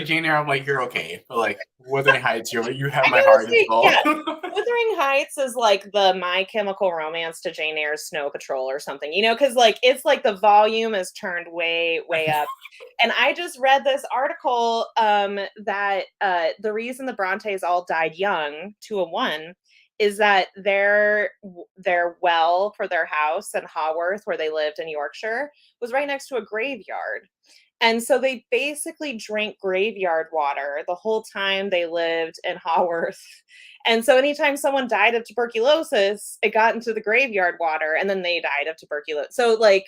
Jane Eyre. I'm like, you're okay, but like Wuthering Heights, you have I my gotta heart as say, well. yeah, Wuthering Heights is like the My Chemical Romance to Jane Eyre's Snow Patrol or something, because like it's like the volume is turned way, way up. And I just read this article that the reason the Brontes all died young, 201, is that their well for their house in Haworth, where they lived in Yorkshire, was right next to a graveyard. And so they basically drank graveyard water the whole time they lived in Haworth. And so anytime someone died of tuberculosis, it got into the graveyard water and then they died of tuberculosis. So like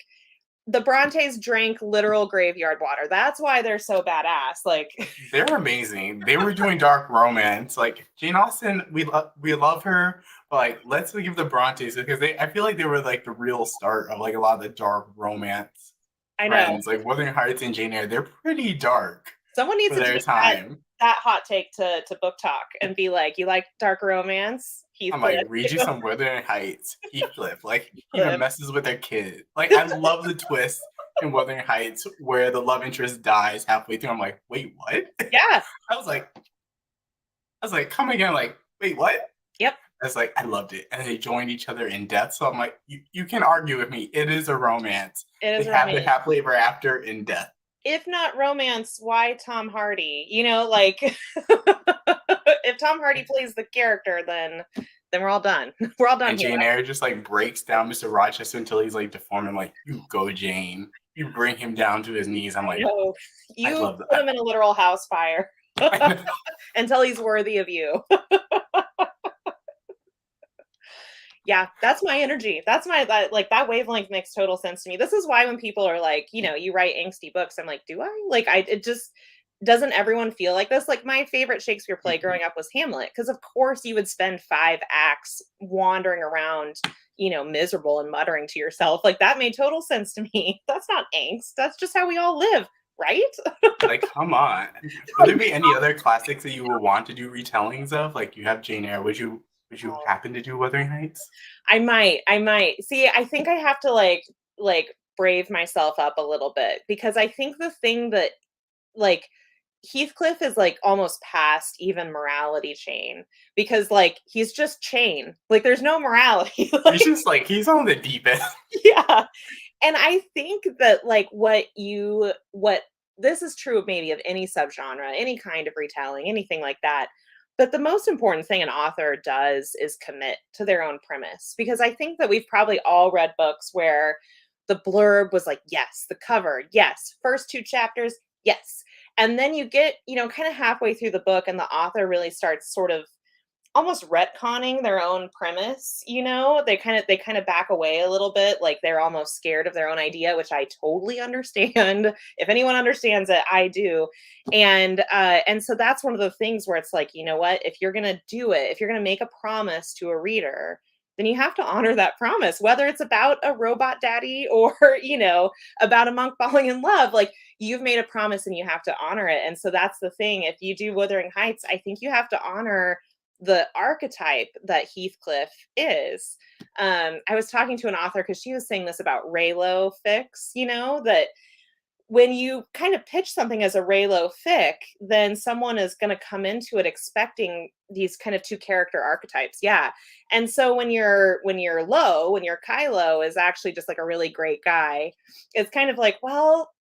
the Brontes drank literal graveyard water. That's why they're so badass. Like They're amazing. They were doing dark romance. Like Jane Austen, we love her, but like let's give the Brontes because I feel like they were like the real start of like a lot of the dark romance I know. trends. Like Wuthering Heights and Jane Eyre, they're pretty dark Someone needs for to their take that time. that hot take to Book Talk and be like, you like dark romance? I'm like, Heathcliff. read you some Wuthering Heights, Heathcliff. Like he even Heathcliff. messes with their kid. Like I love the twist in Wuthering Heights where the love interest dies halfway through. I'm like, wait, what? Yeah. I was like, come again, like, wait, what? Yep. It's like, I loved it. And they joined each other in death. So I'm like, you can argue with me. It is a romance. It is They a have the romance. happily ever after in death. If not romance, why Tom Hardy? Like if Tom Hardy plays the character, then we're all done. We're all done And here. Jane Eyre just like breaks down Mr. Rochester until he's like deformed. I'm like, you go, Jane. You bring him down to his knees. I'm like, No, you love put that. him in a literal house fire until he's worthy of you. Yeah, that's my energy. That's that wavelength makes total sense to me. This is why when people are like, you write angsty books, I'm like, do I? Like, it just doesn't everyone feel like this? Like my favorite Shakespeare play growing up was Hamlet, because of course you would spend 5 acts wandering around, miserable and muttering to yourself. Like that made total sense to me. That's not angst. That's just how we all live, right? Like, come on. Would there be any other classics that you would want to do retellings of? Like you have Jane Eyre. Would you happen to do Wuthering Heights? I might. See, I think I have to like brave myself up a little bit, because I think the thing that like Heathcliff is like almost past even morality Chain, because like he's just Chain. Like there's no morality. He's just like he's on the deep end. Yeah. And I think that like what this is true maybe of any subgenre, any kind of retelling, anything like that. But the most important thing an author does is commit to their own premise. Because I think that we've probably all read books where the blurb was like, yes, the cover, yes, first 2 chapters, yes. And then you get, kind of halfway through the book and the author really starts sort of almost retconning their own premise. They kind of back away a little bit, like they're almost scared of their own idea, which I totally understand. If anyone understands it, I do. And so that's one of the things where it's like, you know what, if you're gonna do it, if you're gonna make a promise to a reader, then you have to honor that promise, whether it's about a robot daddy or about a monk falling in love. Like you've made a promise and you have to honor it. And so that's the thing. If you do Wuthering Heights, I think you have to honor the archetype that Heathcliff is. I was talking to an author because she was saying this about Raylo fics, that when you kind of pitch something as a Raylo fic, then someone is going to come into it expecting these kind of two character archetypes. Yeah. And so when your Kylo is actually just like a really great guy, it's kind of like, well,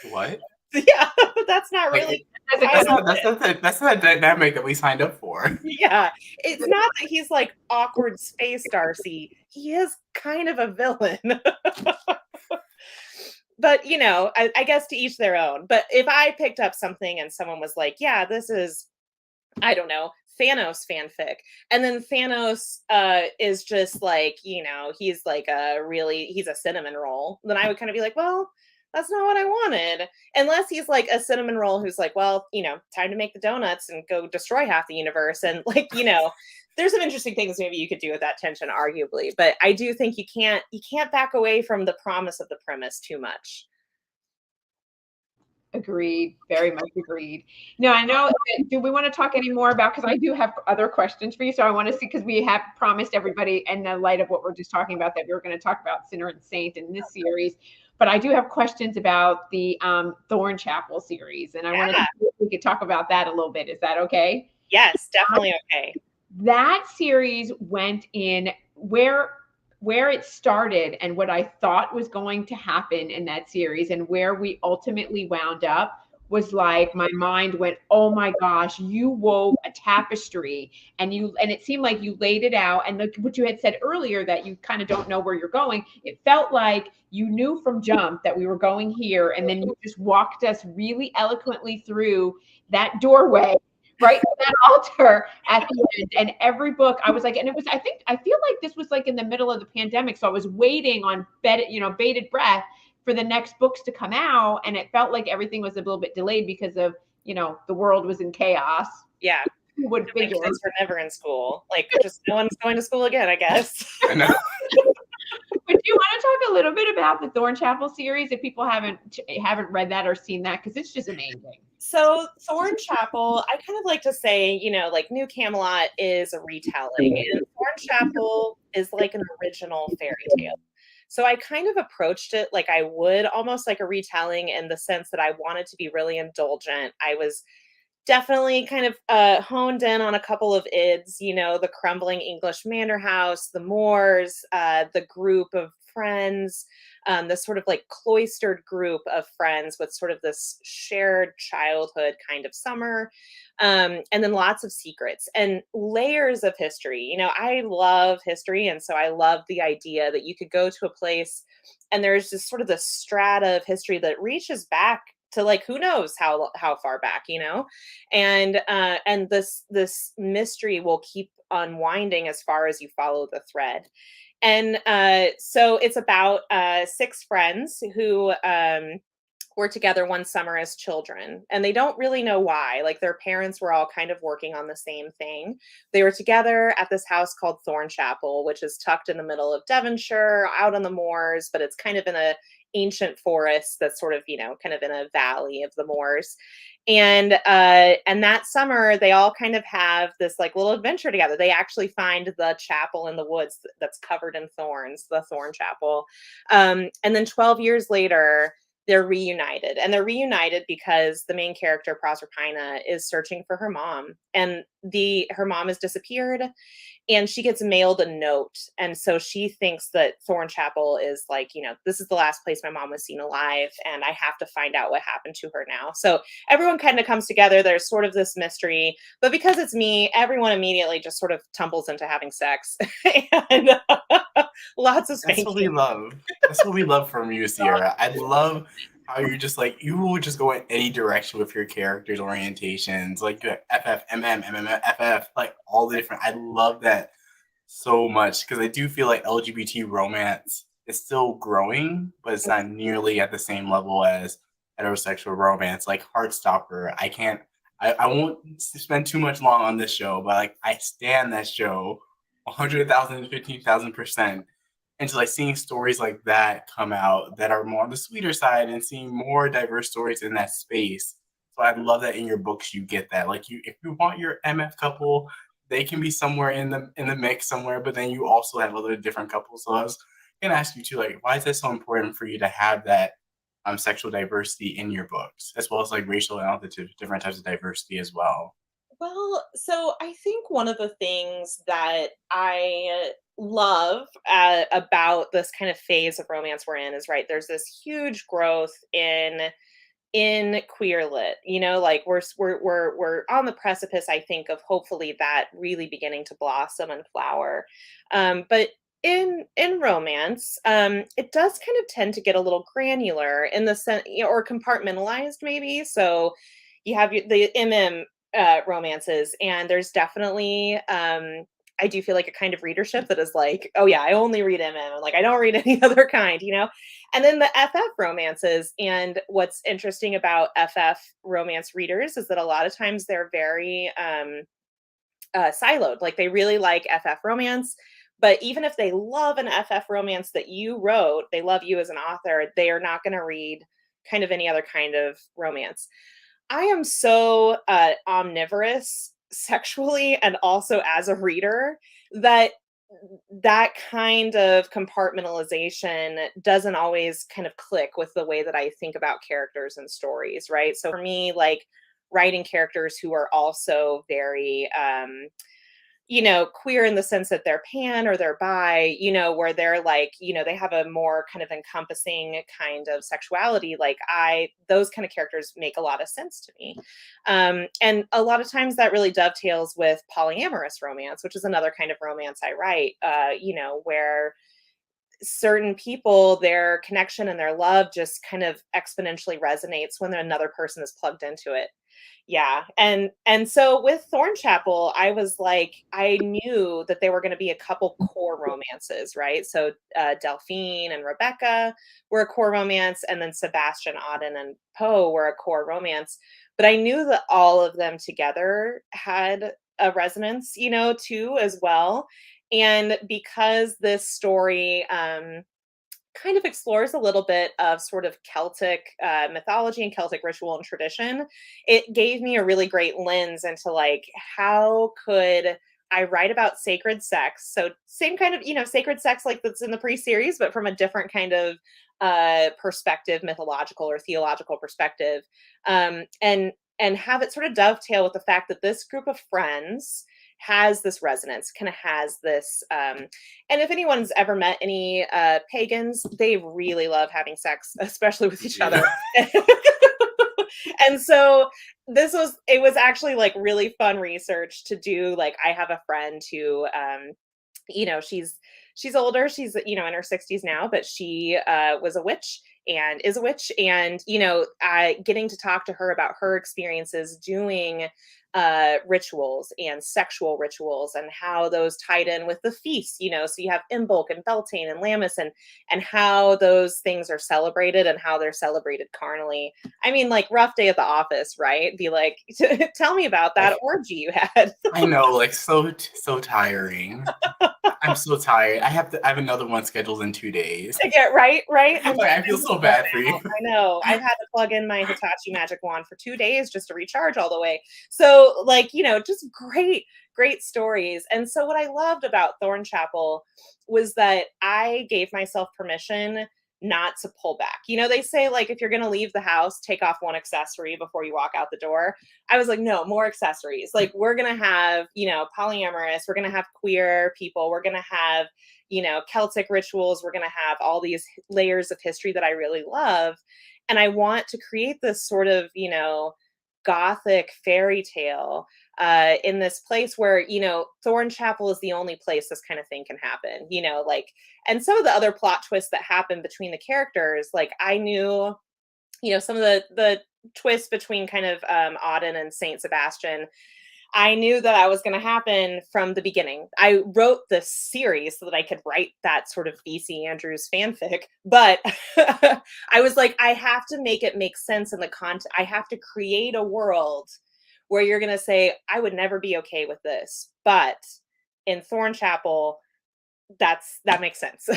What? yeah, that's not really. That's not the dynamic that we signed up for. Yeah, it's not that he's like awkward space Darcy. He is kind of a villain. But I guess to each their own. But if I picked up something and someone was like, yeah, this is, I don't know, Thanos fanfic, and then Thanos is just like, he's like he's a cinnamon roll, then I would kind of be like, well, that's not what I wanted. Unless he's like a cinnamon roll who's like, well, time to make the donuts and go destroy half the universe. And like, there's some interesting things maybe you could do with that tension, arguably. But I do think you can't back away from the promise of the premise too much. Agreed. Very much agreed. No, I know. Do we want to talk any more about, because I do have other questions for you. So I want to see, because we have promised everybody in the light of what we're just talking about that we were going to talk about Sinner and Saint in this series. But I do have questions about the Thorn Chapel series. And I want to see if we could talk about that a little bit. Is that okay? Yes, definitely okay. That series went in where it started and what I thought was going to happen in that series and where we ultimately wound up was like, my mind went, oh my gosh, you wove a tapestry and it seemed like you laid it out. And what you had said earlier, that you kind of don't know where you're going. It felt like you knew from jump that we were going here. And then you just walked us really eloquently through that doorway, right to that altar at the end. And every book I was like, and it was, I feel like this was like in the middle of the pandemic. So I was waiting on bated breath for the next books to come out. And it felt like everything was a little bit delayed because of, the world was in chaos. Yeah. Who would figure? Kids were never in school. Like, just no one's going to school again, I guess. I know. But do you want to talk a little bit about the Thorn Chapel series if people haven't read that or seen that? Because it's just amazing. So Thorn Chapel, I kind of like to say, like New Camelot is a retelling, and Thorn Chapel is like an original fairy tale. So I kind of approached it like I would almost like a retelling, in the sense that I wanted to be really indulgent. I was definitely kind of honed in on a couple of ids, the crumbling English manor house, the moors, the group of friends, the sort of like cloistered group of friends with sort of this shared childhood kind of summer, and then lots of secrets and layers of history. I love history, and so I love the idea that you could go to a place and there's just sort of this strata of history that reaches back to like who knows how far back, and this mystery will keep unwinding as far as you follow the thread. And so it's about 6 friends who were together one summer as children, and they don't really know why. Like, their parents were all kind of working on the same thing. They were together at this house called Thorn Chapel, which is tucked in the middle of Devonshire, out on the moors, but it's kind of in a ancient forest that's sort of, kind of in a valley of the moors. And that summer they all kind of have this like little adventure together. They actually find the chapel in the woods that's covered in thorns, the Thorn Chapel. And then 12 years later, they're reunited, and they're reunited because the main character, Proserpina, is searching for her mom, and her mom has disappeared, and she gets mailed a note. And so she thinks that Thorn Chapel is like, this is the last place my mom was seen alive, and I have to find out what happened to her now. So everyone kind of comes together. There's sort of this mystery, but because it's me, everyone immediately just sort of tumbles into having sex and lots of spanking. That's what we love. That's what we love from you, Sierra. I love how you're just like, you will just go in any direction with your characters' orientations. Like, you have FF, MM, MM, FF, like all the different. I love that so much, because I do feel like LGBT romance is still growing, but it's not nearly at the same level as heterosexual romance. Like Heartstopper, I won't spend too much long on this show, but like, I stand that show 100,000, 15,000%. And just like seeing stories like that come out that are more on the sweeter side, and seeing more diverse stories in that space. So I love that in your books you get that. Like, if you want your MF couple, they can be somewhere in the mix somewhere, but then you also have other different couples. So I was gonna ask you too, like, why is it so important for you to have that sexual diversity in your books, as well as like racial and all the different types of diversity as well? Well, so I think one of the things that I love about this kind of phase of romance we're in is, right, there's this huge growth in queer lit, like we're on the precipice, I think, of hopefully that really beginning to blossom and flower. But in romance, it does kind of tend to get a little granular in the sense, or compartmentalized maybe. So you have the romances, and there's definitely I do feel like a kind of readership that is like, oh yeah, I only read MM. Like I don't read any other kind. And then the FF romances. And what's interesting about FF romance readers is that a lot of times they're very siloed. Like they really like FF romance, but even if they love an FF romance that you wrote, they love you as an author, they are not going to read kind of any other kind of romance. I am so omnivorous sexually and also as a reader that that kind of compartmentalization doesn't always kind of click with the way that I think about characters and stories, right? So for me, like writing characters who are also very queer in the sense that they're pan or they're bi, where they're like, they have a more kind of encompassing kind of sexuality. Like those kind of characters make a lot of sense to me. And a lot of times that really dovetails with polyamorous romance, which is another kind of romance I write, where certain people, their connection and their love just kind of exponentially resonates when another person is plugged into it. Yeah. And so with Thorn Chapel, I was like, I knew that there were going to be a couple core romances, right? So Delphine and Rebecca were a core romance, and then Sebastian, Auden, and Poe were a core romance. But I knew that all of them together had a resonance, too, as well. And because this story kind of explores a little bit of sort of Celtic mythology and Celtic ritual and tradition, it gave me a really great lens into like, how could I write about sacred sex? So same kind of, sacred sex like that's in the pre-series, but from a different kind of perspective, mythological or theological perspective. And have it sort of dovetail with the fact that this group of friends has this resonance, kind of has this, and if anyone's ever met any pagans, they really love having sex, especially with each other. And so it was actually like really fun research to do. Like I have a friend who, she's older, she's, in her 60s now, but she was a witch and is a witch. And, getting to talk to her about her experiences doing rituals and sexual rituals and how those tied in with the feasts, so you have Imbolc and Beltane and Lammas, and how those things are celebrated and how they're celebrated carnally. I mean, like rough day at the office, right? Be like, tell me about that orgy you had. I know, like so tiring. I'm so tired. I have another one scheduled in 2 days. Yeah, right. I feel so bad for you. I know. I've had to plug in my Hitachi magic wand for 2 days just to recharge all the way. So like, just great stories. And so what I loved about Thorn Chapel was that I gave myself permission not to pull back. They say like, if you're going to leave the house, take off one accessory before you walk out the door. I was like, no, more accessories. Like we're going to have, polyamorous, we're going to have queer people, we're going to have, Celtic rituals, we're going to have all these layers of history that I really love. And I want to create this sort of, Gothic fairy tale in this place where, Thorn Chapel is the only place this kind of thing can happen, like, and some of the other plot twists that happen between the characters, like I knew, some of the twists between kind of Auden and Saint Sebastian, I knew that was going to happen from the beginning. I wrote this series so that I could write that sort of BC Andrews fanfic, but I was like, I have to make it make sense in the content. I have to create a world where you're going to say, I would never be okay with this. But in Thorn Chapel, that makes sense.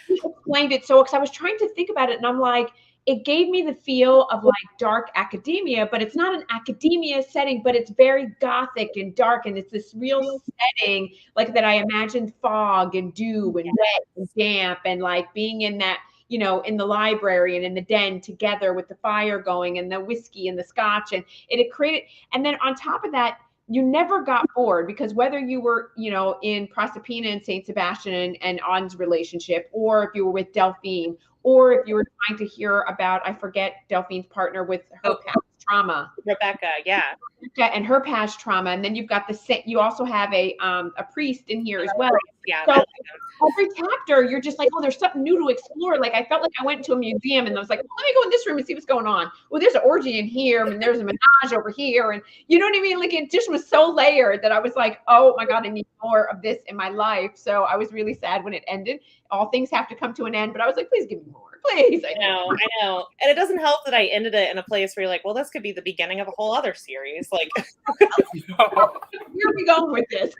You explained it so, because I was trying to think about it and I'm like, it gave me the feel of like dark academia, but it's not an academia setting, but it's very gothic and dark. And it's this real setting like that. I imagined fog and dew and wet and damp and like being in that, you know, in the library and in the den together with the fire going and the whiskey and the scotch. And it had created, and then on top of that, you never got bored because whether you were, you know, in Proserpina and Saint Sebastian and On's relationship, or if you were with Delphine, or if you were trying to hear about, I forget Delphine's partner with her past trauma. Rebecca, yeah. And her past trauma. And then you've got you also have a priest in here as well. Yeah. So every chapter, you're just like, oh, there's something new to explore. Like I felt like I went to a museum and I was like, well, let me go in this room and see what's going on. Well, there's an orgy in here and there's a menage over here. And you know what I mean? Like it just was so layered that I was like, oh my God, I need more of this in my life. So I was really sad when it ended. All things have to come to an end, but I was like, please give me more. Please. I know. And it doesn't help that I ended it in a place where you're like, well, this could be the beginning of a whole other series. Like, where are we going with this?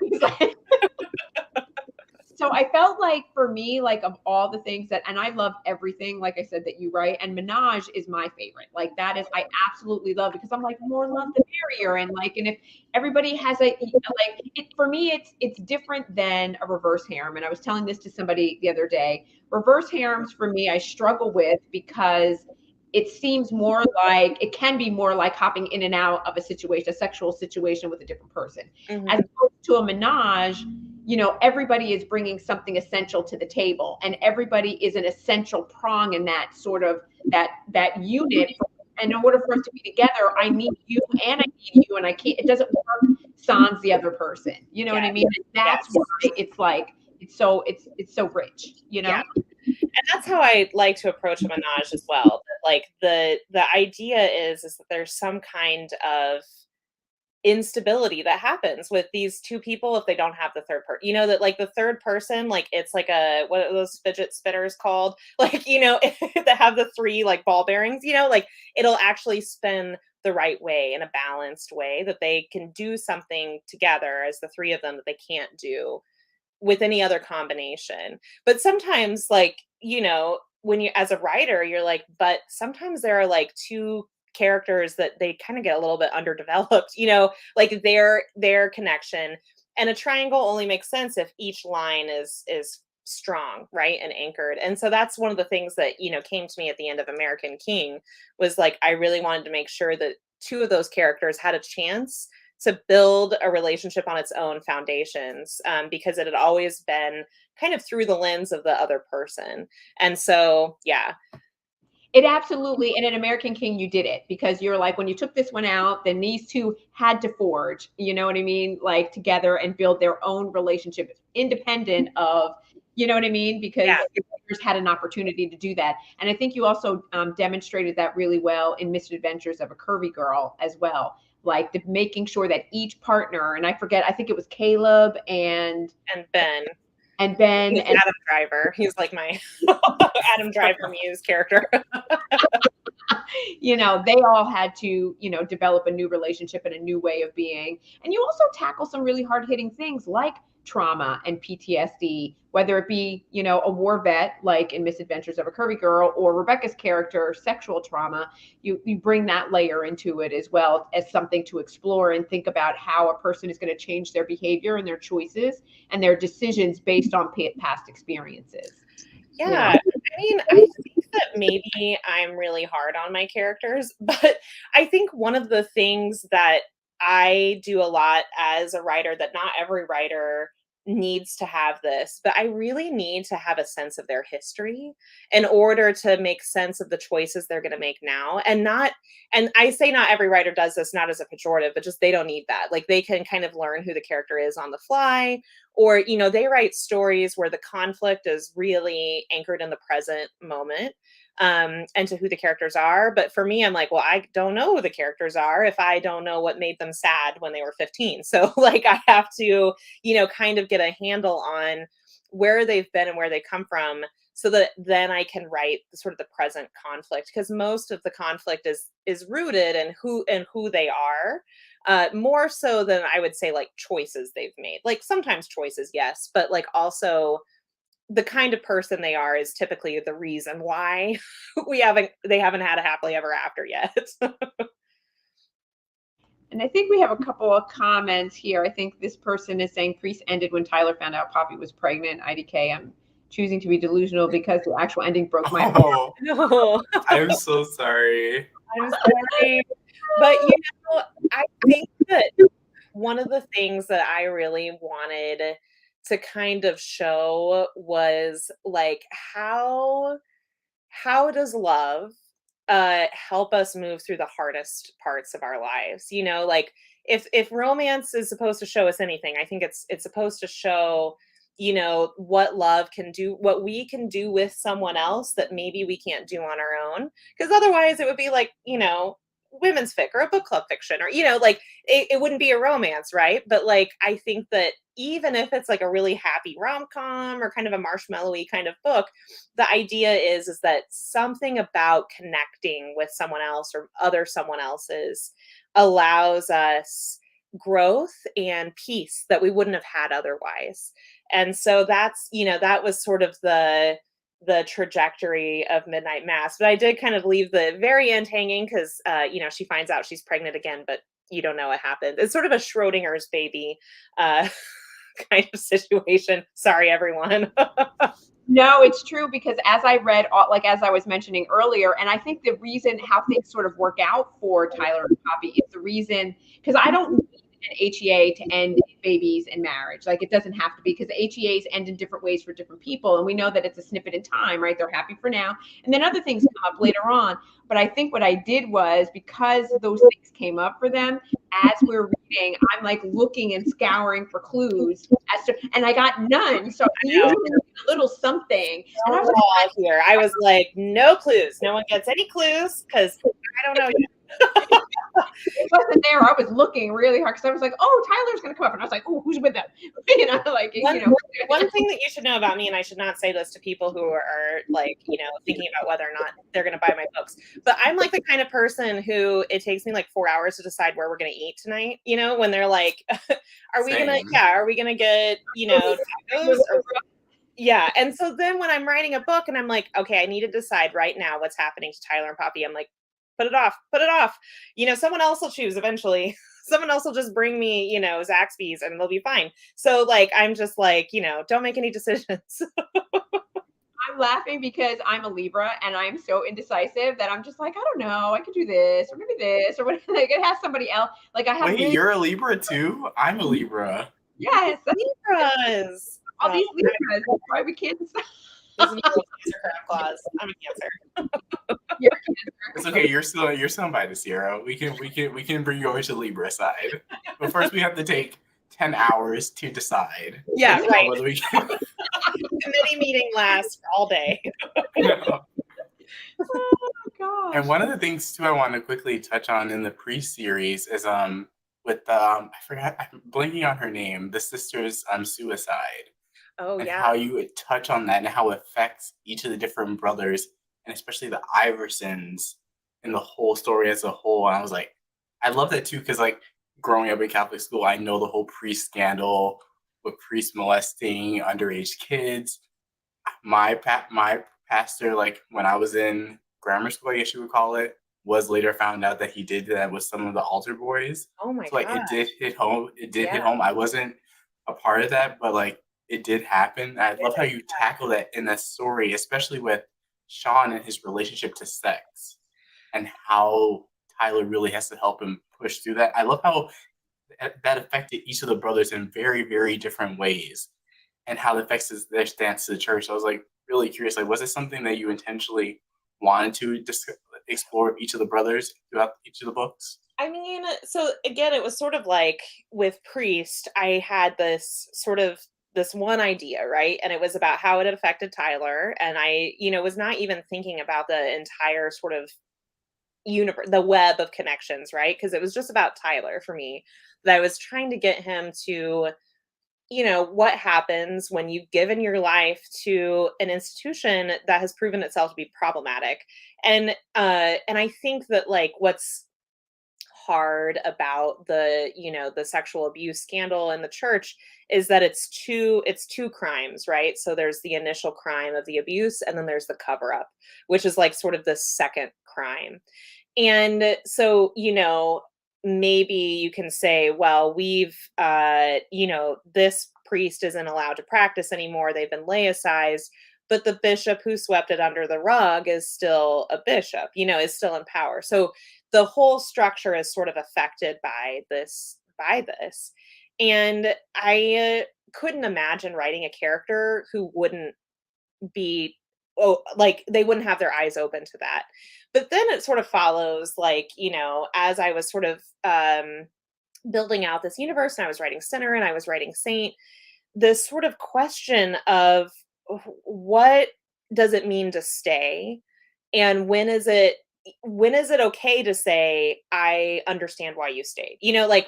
So I felt like for me, like of all the things that, and I love everything, like I said, that you write, and Menage is my favorite. Like that is, I absolutely love because I'm like, more love the merrier. And like, and if everybody has a, like for me, it's different than a reverse harem. And I was telling this to somebody the other day, reverse harems for me, I struggle with because it seems more like, it can be more like hopping in and out of a situation, a sexual situation with a different person. As opposed to a menage, you know, everybody is bringing something essential to the table and everybody is an essential prong in that sort of that unit. And in order for us to be together, I need you and I need you. And I can't, it doesn't work sans the other person. You know what I mean? And that's why it's like, it's so rich, you know? Yeah. And that's how I like to approach a menage as well. Like the idea is that there's some kind of instability that happens with these two people if they don't have the third person. You know, that like the third person, like it's like a, what are those fidget spinners called? Like, you know, that have the three like ball bearings, you know, like it'll actually spin the right way in a balanced way that they can do something together as the three of them that they can't do with any other combination. But sometimes, like, you know, when you as a writer, you're like, but sometimes there are like two characters that they kind of get a little bit underdeveloped, you know, like their connection, and a triangle only makes sense if each line is strong, right, and anchored. And so that's one of the things that, you know, came to me at the end of American King was like, I really wanted to make sure that two of those characters had a chance to build a relationship on its own foundations, because it had always been kind of through the lens of the other person. And so, yeah. It absolutely, and in American King, you did it because you're like, when you took this one out, then these two had to forge, you know what I mean? Like together and build their own relationship independent of, you know what I mean? Because writers had an opportunity to do that. And I think you also demonstrated that really well in Misadventures of a Curvy Girl as well. Like making sure that each partner, and I forget, I think it was Caleb and Ben. And Adam Driver. He's like my Adam Driver Muse character. You know, they all had to, you know, develop a new relationship and a new way of being. And you also tackle some really hard hitting things like trauma and PTSD, whether it be, you know, a war vet like in Misadventures of a Curvy Girl, or Rebecca's character, sexual trauma. You bring that layer into it as well as something to explore and think about how a person is going to change their behavior and their choices and their decisions based on past experiences. Yeah. You know? I mean, I think that maybe I'm really hard on my characters, but I think one of the things that I do a lot as a writer that not every writer needs to have this, but I really need to have a sense of their history in order to make sense of the choices they're going to make now. And I say not every writer does this, not as a pejorative, but just they don't need that. Like they can kind of learn who the character is on the fly, or, you know, they write stories where the conflict is really anchored in the present moment. And to who the characters are. But for me, I'm like, well, I don't know who the characters are if I don't know what made them sad when they were 15. So like I have to, you know, kind of get a handle on where they've been and where they come from, so that then I can write the sort of the present conflict, because most of the conflict is rooted in who they are, more so than I would say like choices they've made. Like sometimes choices, yes, but like also the kind of person they are is typically the reason why they haven't had a happily ever after yet. And I think we have a couple of comments here. I think this person is saying Priest ended when Tyler found out Poppy was pregnant. IDK, I'm choosing to be delusional because the actual ending broke my heart. Oh, No, I'm so sorry. I'm sorry. But I think that one of the things that I really wanted to kind of show was like how does love help us move through the hardest parts of our lives? Like if romance is supposed to show us anything, I think it's supposed to show what love can do, what we can do with someone else that maybe we can't do on our own, because otherwise it would be like women's fic or a book club fiction, or like it wouldn't be a romance, right? But like I think that even if it's like a really happy rom-com or kind of a marshmallowy kind of book, the idea is that something about connecting with someone else or other someone else's allows us growth and peace that we wouldn't have had otherwise. And so that's, that was sort of the trajectory of Midnight Mass. But I did kind of leave the very end hanging because, she finds out she's pregnant again, but you don't know what happened. It's sort of a Schrodinger's baby kind of situation. Sorry, everyone. No, it's true, because as I read, like as I was mentioning earlier, and I think the reason how things sort of work out for Tyler and Poppy is the reason, because I don't need an HEA to end babies and marriage. Like it doesn't have to be, because HEAs end in different ways for different people. And we know that it's a snippet in time, right? They're happy for now. And then other things come up later on. But I think what I did was, because those things came up for them, as we're reading, I'm like looking and scouring for clues and I got none. So usually a little something. And I was like, no clues. No one gets any clues because I don't know yet. It wasn't there. I was looking really hard because I was like, "Oh, Tyler's gonna come up," and I was like, "Oh, who's with them?" One thing that you should know about me, and I should not say this to people who are like, thinking about whether or not they're gonna buy my books, but I'm like the kind of person who it takes me like 4 hours to decide where we're gonna eat tonight. When they're like, "Are we gonna get tacos?" Yeah. And so then when I'm writing a book and I'm like, okay, I need to decide right now what's happening to Tyler and Poppy, I'm like, put it off. Someone else will choose eventually. Someone else will just bring me, Zaxby's and they'll be fine. So like, I'm just like, don't make any decisions. I'm laughing because I'm a Libra and I'm so indecisive that I'm just like, I don't know, I could do this or maybe this or whatever. Like it has somebody else. Like I have. Wait, you're a Libra too? I'm a Libra. Yes, Libras. All these Libras. That's why we can't decide. This is Cancer clause. I'm a Cancer. You're a Cancer. It's okay. You're still invited, Sierra. We can bring you over to Libra side, but first we have to take 10 hours to decide. Yeah, right. Whether we can. Committee meeting lasts all day. Oh gosh. And one of the things too I want to quickly touch on in the pre-series is with I forgot, I'm blanking on her name, the sister's suicide. Oh and yeah. How you would touch on that and how it affects each of the different brothers and especially the Iversons in the whole story as a whole. And I was like, I love that too, because like growing up in Catholic school, I know the whole priest scandal with priests molesting underage kids. My pastor, like when I was in grammar school, I guess you would call it, was later found out that he did that with some of the altar boys. Oh my so, like gosh. it did hit home. Hit home. I wasn't a part of that, but like it did happen. I love how you tackle that in that story, especially with Sean and his relationship to sex and how Tyler really has to help him push through that. I love how that affected each of the brothers in very, very different ways and how it affects their stance to the church. I was like really curious. Like, was it something that you intentionally wanted to explore with each of the brothers throughout each of the books? I mean, so again, it was sort of like with Priest, I had this one idea, right? And it was about how it affected Tyler. And I, was not even thinking about the entire sort of universe, the web of connections, right? Because it was just about Tyler for me, that I was trying to get him to, what happens when you've given your life to an institution that has proven itself to be problematic. And I think that like what's hard about the, the sexual abuse scandal in the church is that it's two crimes, right? So there's the initial crime of the abuse, and then there's the cover up, which is like sort of the second crime. And so, maybe you can say, well, we've, this priest isn't allowed to practice anymore. They've been laicized, but the bishop who swept it under the rug is still a bishop, is still in power. So the whole structure is sort of affected by this. And I couldn't imagine writing a character who wouldn't be, like they wouldn't have their eyes open to that. But then it sort of follows, like, as I was sort of building out this universe, and I was writing sinner and I was writing saint, this sort of question of what does it mean to stay, and when is it okay to say I understand why you stayed, like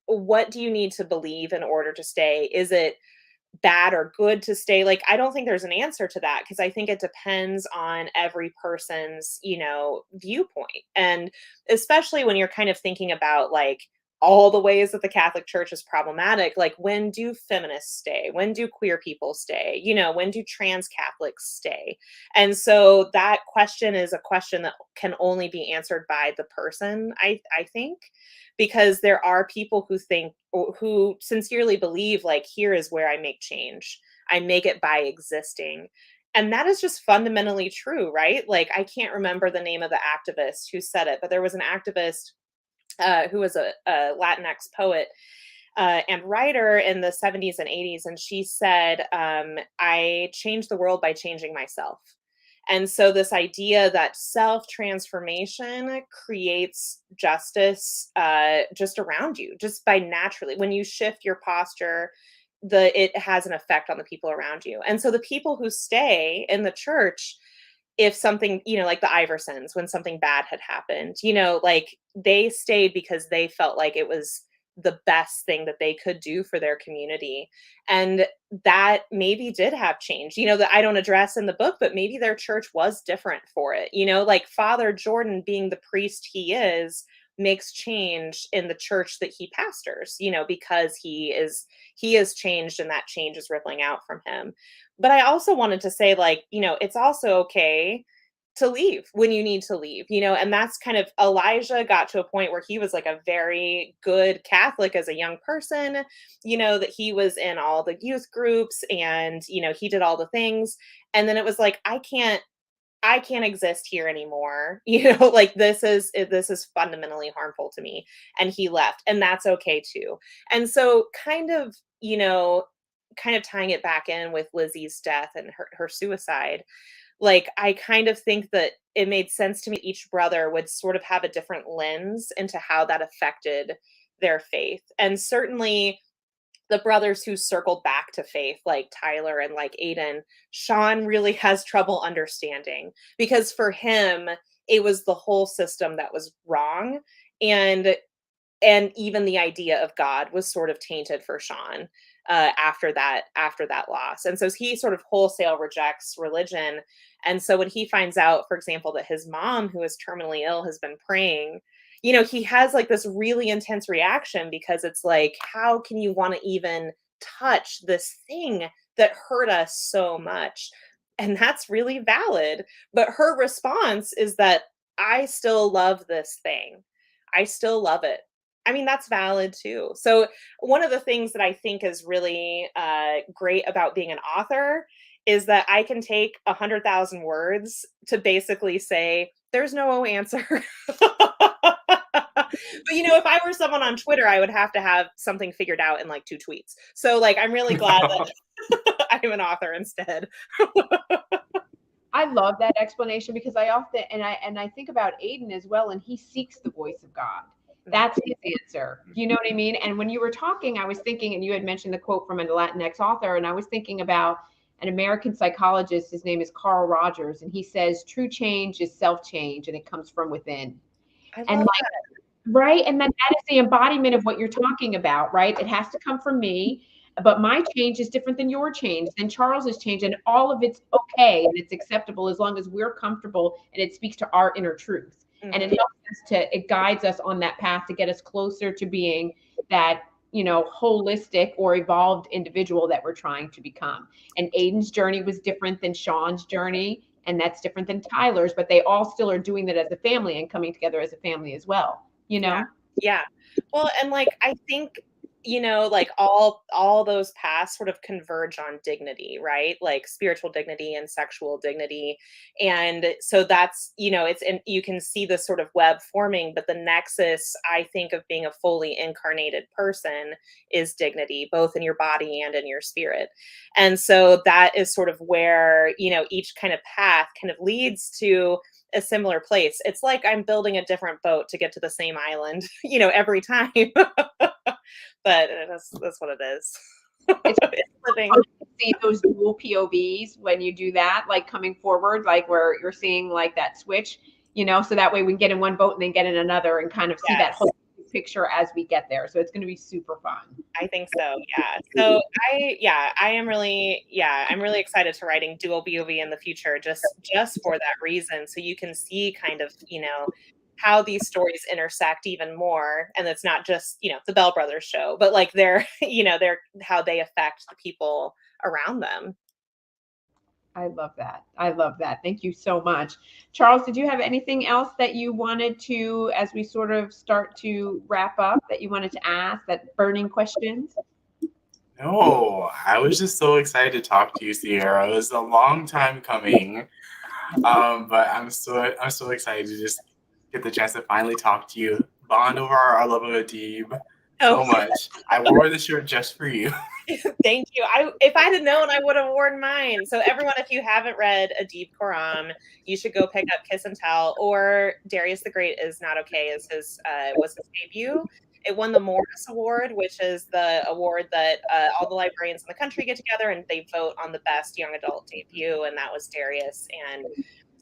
what do you need to believe in order to stay? Is it bad or good to stay? Like, I don't think there's an answer to that, because I think it depends on every person's, viewpoint. And especially when you're kind of thinking about like all the ways that the Catholic Church is problematic, like when do feminists stay? When do queer people stay? When do trans Catholics stay? And so that question is a question that can only be answered by the person, I think, because there are people who sincerely believe, like, here is where I make change. I make it by existing. And that is just fundamentally true, right? Like, I can't remember the name of the activist who said it, but there was an activist who was a Latinx poet and writer in the 70s and 80s. And she said, I changed the world by changing myself. And so this idea that self-transformation creates justice just around you, just by naturally. When you shift your posture, it has an effect on the people around you. And so the people who stay in the church, if something, like the Iversons, when something bad had happened, like they stayed because they felt like it was the best thing that they could do for their community. And that maybe did have change, that I don't address in the book, but maybe their church was different for it. Like Father Jordan, being the priest he is, makes change in the church that he pastors, because he is changed, and that change is rippling out from him. But I also wanted to say, like, it's also okay to leave when you need to leave, and that's kind of, Elijah got to a point where he was like a very good Catholic as a young person, that he was in all the youth groups, and, he did all the things. And then it was like, I can't exist here anymore. Like this is fundamentally harmful to me. And he left, and that's okay too. And so kind of tying it back in with Lizzie's death and her suicide, like, I kind of think that it made sense to me each brother would sort of have a different lens into how that affected their faith. And certainly the brothers who circled back to faith, like Tyler and like Aiden, Sean really has trouble understanding, because for him, it was the whole system that was wrong. And even the idea of God was sort of tainted for Sean after that loss. And so he sort of wholesale rejects religion. And so when he finds out, for example, that his mom, who is terminally ill, has been praying, he has like this really intense reaction, because it's like, how can you want to even touch this thing that hurt us so much? And that's really valid. But her response is that, I still love this thing. I still love it. I mean, that's valid too. So one of the things that I think is really great about being an author is that I can take 100,000 words to basically say, there's no answer. But, if I were someone on Twitter, I would have to have something figured out in like 2 tweets. So like, I'm really glad that I'm an author instead. I love that explanation, because I often, and I think about Aiden as well, and he seeks the voice of God. That's his answer. You know what I mean? And when you were talking, I was thinking, and you had mentioned the quote from a Latinx author, and I was thinking about an American psychologist. His name is Carl Rogers, and he says, true change is self-change, and it comes from within. I love and like, that. right. And then that is the embodiment of what you're talking about, right? It has to come from me, but my change is different than your change, than Charles's change, and all of it's okay and it's acceptable as long as we're comfortable and it speaks to our inner truth. And it helps us it guides us on that path to get us closer to being that, holistic or evolved individual that we're trying to become. And Aiden's journey was different than Sean's journey, and that's different than Tyler's, but they all still are doing that as a family and coming together as a family as well, Yeah. Well, and like, I think, like all those paths sort of converge on dignity, right? Like spiritual dignity and sexual dignity. And so that's, you can see this sort of web forming, but the nexus, I think, of being a fully incarnated person is dignity, both in your body and in your spirit. And so that is sort of where, each kind of path kind of leads to a similar place. It's like I'm building a different boat to get to the same island, every time. But that's what it is. It's living. See those dual POVs when you do that, like coming forward, like where you're seeing like that switch, so that way we can get in one boat and then get in another and kind of see that whole picture as we get there. So it's going to be super fun. I think so. Yeah. So I'm really excited to writing dual POV in the future, just for that reason. So you can see kind of, how these stories intersect even more. And it's not just, the Bell Brothers show, but like they're how they affect the people around them. I love that. I love that. Thank you so much. Charles, did you have anything else that you wanted to, as we sort of start to wrap up, that you wanted to ask, that burning questions? No, I was just so excited to talk to you, Sierra. It was a long time coming. But I'm so excited to just get the chance to finally talk to you, bond over our love of Adib so much. I wore this shirt just for you. Thank you. If I'd have known, I would have worn mine. So everyone, if you haven't read Adib Khorram, you should go pick up Kiss and Tell, or Darius the Great is Not Okay was his debut. It won the Morris Award, which is the award that all the librarians in the country get together and they vote on the best young adult debut, and that was Darius. And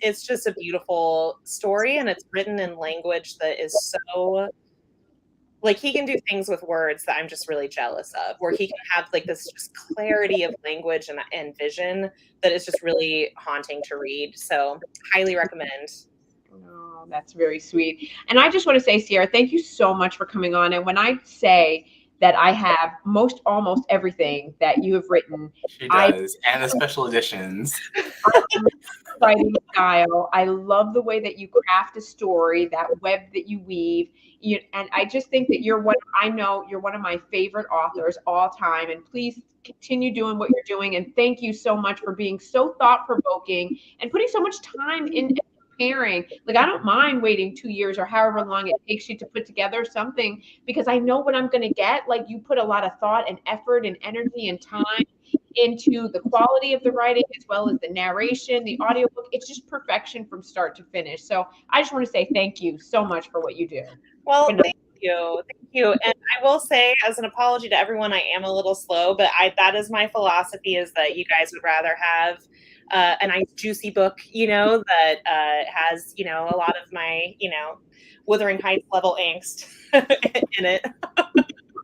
it's just a beautiful story, and it's written in language that is so, like, he can do things with words that I'm just really jealous of, where he can have like this just clarity of language and vision that is just really haunting to read. So highly recommend. Oh, that's very sweet. And I just want to say, Sierra, thank you so much for coming on. And when I say that I have almost everything that you have written. She does, and the special editions. Writing style. I love the way that you craft a story, that web that you weave. And I just think that you're one of my favorite authors all time. And please continue doing what you're doing. And thank you so much for being so thought-provoking and putting so much time in preparing. Like, I don't mind waiting 2 years or however long it takes you to put together something, because I know what I'm going to get. Like, you put a lot of thought and effort and energy and time into the quality of the writing, as well as the narration, the audiobook. It's just perfection from start to finish. So I just want to say thank you so much for what you do. Well, thank you. And I will say, as an apology to everyone, I am a little slow, but that is my philosophy, is that you guys would rather have a nice juicy book, that has, a lot of my, Wuthering Heights level angst in it.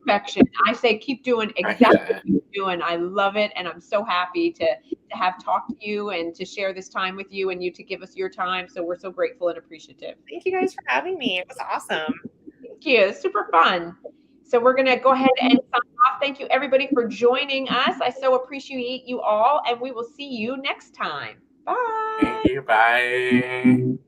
Perfection. I say keep doing exactly what you're doing. I love it, and I'm so happy to have talked to you and to share this time with you, and you to give us your time. So we're so grateful and appreciative. Thank you guys for having me. It was awesome. Thank you. It's super fun. So we're going to go ahead and sign off. Thank you, everybody, for joining us. I so appreciate you all, and we will see you next time. Bye. Thank you. Bye.